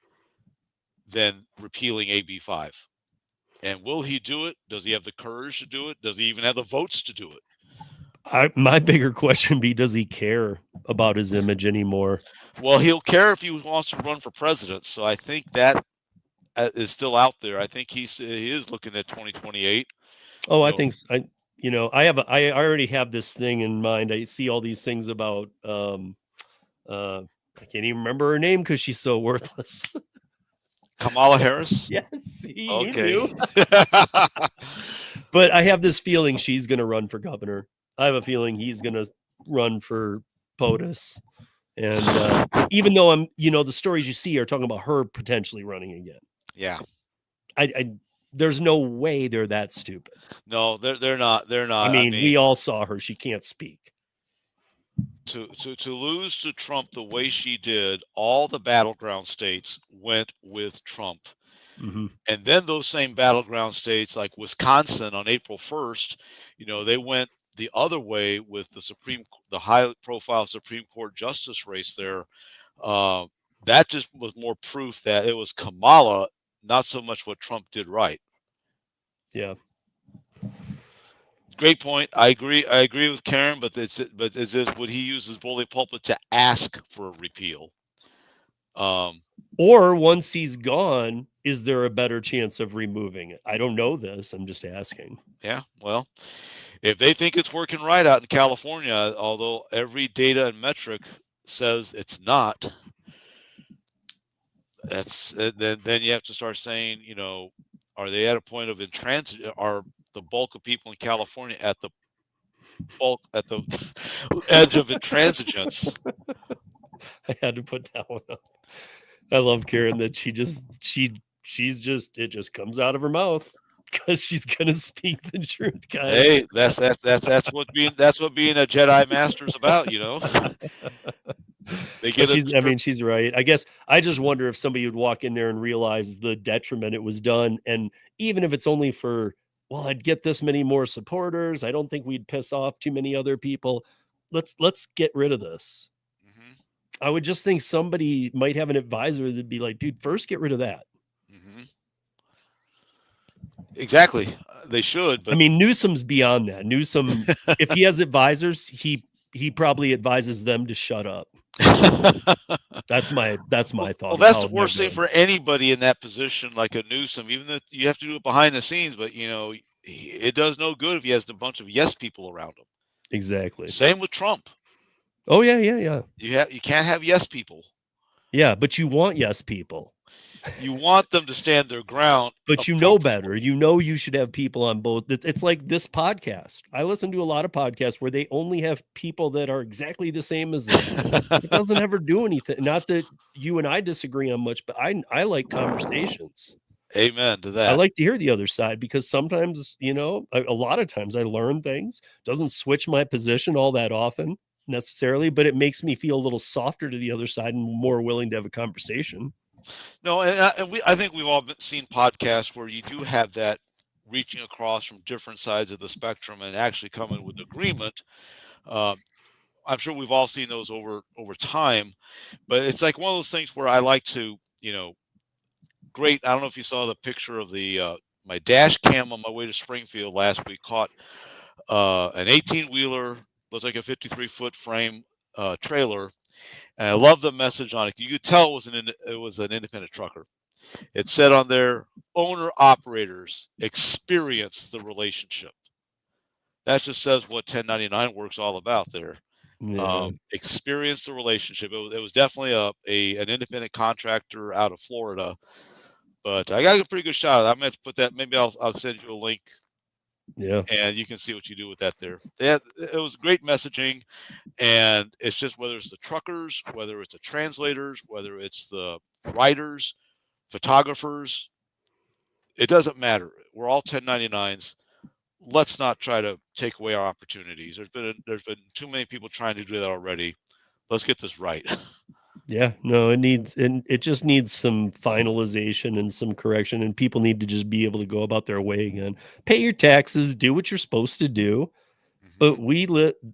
than repealing AB5. And will he do it? Does he have the courage to do it? Does he even have the votes to do it? My bigger question would be, does he care about his image anymore? Well, he'll care if he wants to run for president. So I think that is still out there. I think he is looking at 2028. Oh, I think I already have this thing in mind. I see all these things about I can't even remember her name because she's so worthless. Kamala Harris? Yes. Okay. But I have this feeling she's going to run for governor. I have a feeling he's going to run for POTUS. And even though the stories you see are talking about her potentially running again. Yeah. There's no way they're that stupid. No, they're not. They're not. I mean, we all saw her. She can't speak. To lose to Trump the way she did, all the battleground states went with Trump. Mm-hmm. And then those same battleground states like Wisconsin on April 1st, they went the other way with the high profile Supreme Court justice race there. That just was more proof that it was Kamala, not so much what Trump did right. Yeah. Great point. I agree with Karen, but would he use his bully pulpit to ask for a repeal? Or once he's gone, is there a better chance of removing it? I don't know this. I'm just asking. Yeah, well, if they think it's working right out in California, although every data and metric says it's not, then you have to start saying, are they at a point of intransigence? Are the bulk of people in California at the edge of intransigence? I had to put that one up. I love Karen that she's just it just comes out of her mouth because she's gonna speak the truth, guys. Hey, that's what being a Jedi master is about, They get she's right. I guess I just wonder if somebody would walk in there and realize the detriment it was done, and even if it's only for, well, I'd get this many more supporters. I don't think we'd piss off too many other people. Let's get rid of this. Mm-hmm. I would just think somebody might have an advisor that'd be like, dude, first get rid of that. Mm-hmm. Exactly. They should. But I mean, Newsom's beyond that. Newsom, if he has advisors, he probably advises them to shut up. That's my thought. Well, that's the worst thing for anybody in that position, like a Newsom. Even though you have to do it behind the scenes, but it does no good if he has a bunch of yes people around him. Exactly. Same with Trump. Oh yeah. You can't have yes people. Yeah, but you want yes people. You want them to stand their ground. But you know better. You should have people on both. It's like this podcast. I listen to a lot of podcasts where they only have people that are exactly the same as them. It doesn't ever do anything. Not that you and I disagree on much, but I like conversations. Amen to that. I like to hear the other side because sometimes, a lot of times I learn things. Doesn't switch my position all that often necessarily, but it makes me feel a little softer to the other side and more willing to have a conversation. No, I think we've all seen podcasts where you do have that reaching across from different sides of the spectrum and actually coming with agreement. I'm sure we've all seen those over time, but it's like one of those things where I like to, great. I don't know if you saw the picture of my dash cam on my way to Springfield last week caught an 18-wheeler, looks like a 53-foot frame trailer. And I love the message on it. You could tell it was an independent trucker. It said on there, owner-operators experience the relationship. That just says what 1099 work's all about there. Yeah. Experience the relationship. It was definitely an independent contractor out of Florida. But I got a pretty good shot. I'm going to put that. Maybe I'll send you a link. Yeah. And you can see what you do with that there. It was great messaging. And it's just whether it's the truckers, whether it's the translators, whether it's the writers, photographers, it doesn't matter. We're all 1099s. Let's not try to take away our opportunities. There's been too many people trying to do that already. Let's get this right. Yeah, no, it just needs some finalization and some correction, and people need to just be able to go about their way again. Pay your taxes, do what you're supposed to do. But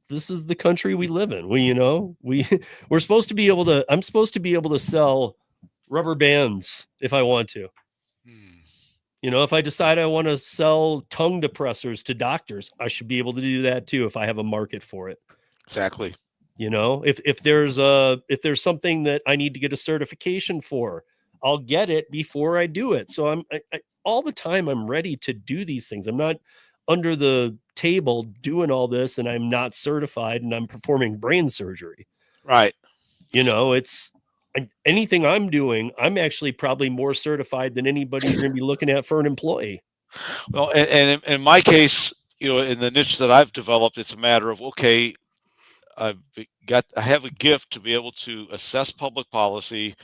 this is the country we live in. We're supposed to be able to, I'm supposed to be able to sell rubber bands if I want to. If I decide I want to sell tongue depressors to doctors, I should be able to do that too if I have a market for it. Exactly. If there's something that I need to get a certification for, I'll get it before I do it. So I all the time I'm ready to do these things. I'm not under the table doing all this and I'm not certified and I'm performing brain surgery. Right. It's anything I'm doing, I'm actually probably more certified than anybody you're going to be looking at for an employee. Well, and in my case, in the niche that I've developed, it's a matter of, okay, I have a gift to be able to assess public policy,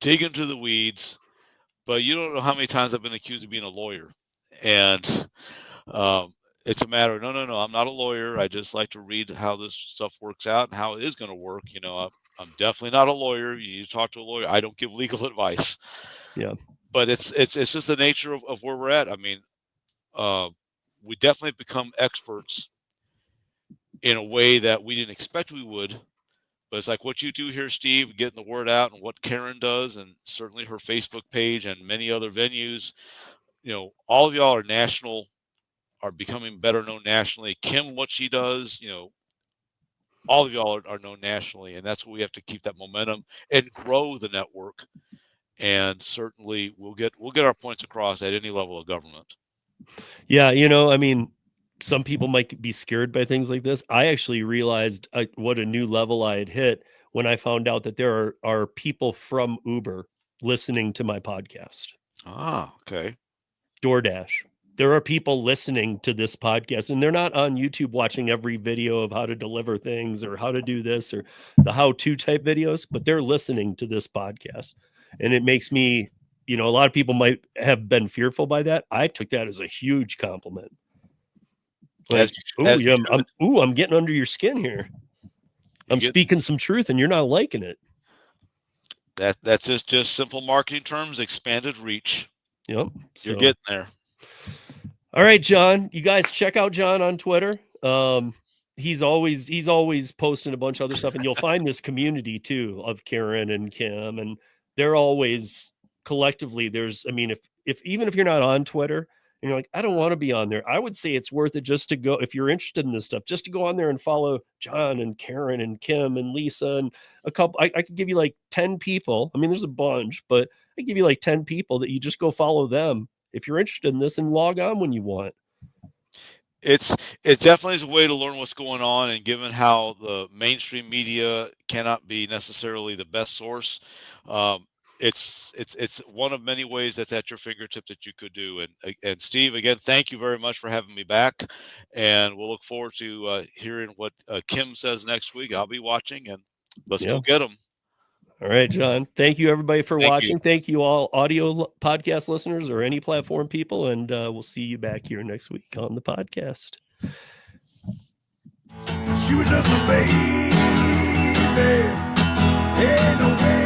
dig into the weeds, but you don't know how many times I've been accused of being a lawyer. And it's a matter of, no, I'm not a lawyer. I just like to read how this stuff works out and how it is going to work. I'm definitely not a lawyer. You talk to a lawyer. I don't give legal advice. Yeah. But it's just the nature of where we're at. I mean, we definitely become experts in a way that we didn't expect we would. But it's like what you do here, Steve, getting the word out, and what Karen does, and certainly her Facebook page and many other venues. All of y'all are becoming better known nationally. Kim, what she does, all of y'all are known nationally, and that's what we have to keep that momentum and grow the network. And certainly we'll get our points across at any level of government. Yeah, I mean, some people might be scared by things like this. I actually realized what a new level I had hit when I found out that there are people from Uber listening to my podcast. Ah, okay. DoorDash. There are people listening to this podcast, and they're not on YouTube watching every video of how to deliver things or how to do this or the how-to type videos, but they're listening to this podcast. And it makes me, a lot of people might have been fearful by that. I took that as a huge compliment. Like, I'm getting under your skin here. I'm speaking some truth and you're not liking it. That's just simple marketing terms, expanded reach. Yep. You're getting there. All right, John, you guys check out John on Twitter. He's always posting a bunch of other stuff, and you'll find this community too of Karen and Kim, and they're always collectively if even if you're not on Twitter and you're like, I don't want to be on there, I would say it's worth it just to go, if you're interested in this stuff, just to go on there and follow John and Karen and Kim and Lisa and a couple. I could give you like 10 people. I mean, there's a bunch, but I give you like 10 people that you just go follow them if you're interested in this and log on when you want. It definitely is a way to learn what's going on, and given how the mainstream media cannot be necessarily the best source, it's one of many ways that's at your fingertip that you could do. And Steve, again, thank you very much for having me back, and we'll look forward to hearing what Kim says next week. I'll be watching, and let's go get them. All right, John. Thank you, everybody, for watching. Thank you all, audio podcast listeners or any platform people, and we'll see you back here next week on the podcast. She was just a baby. Ain't no way.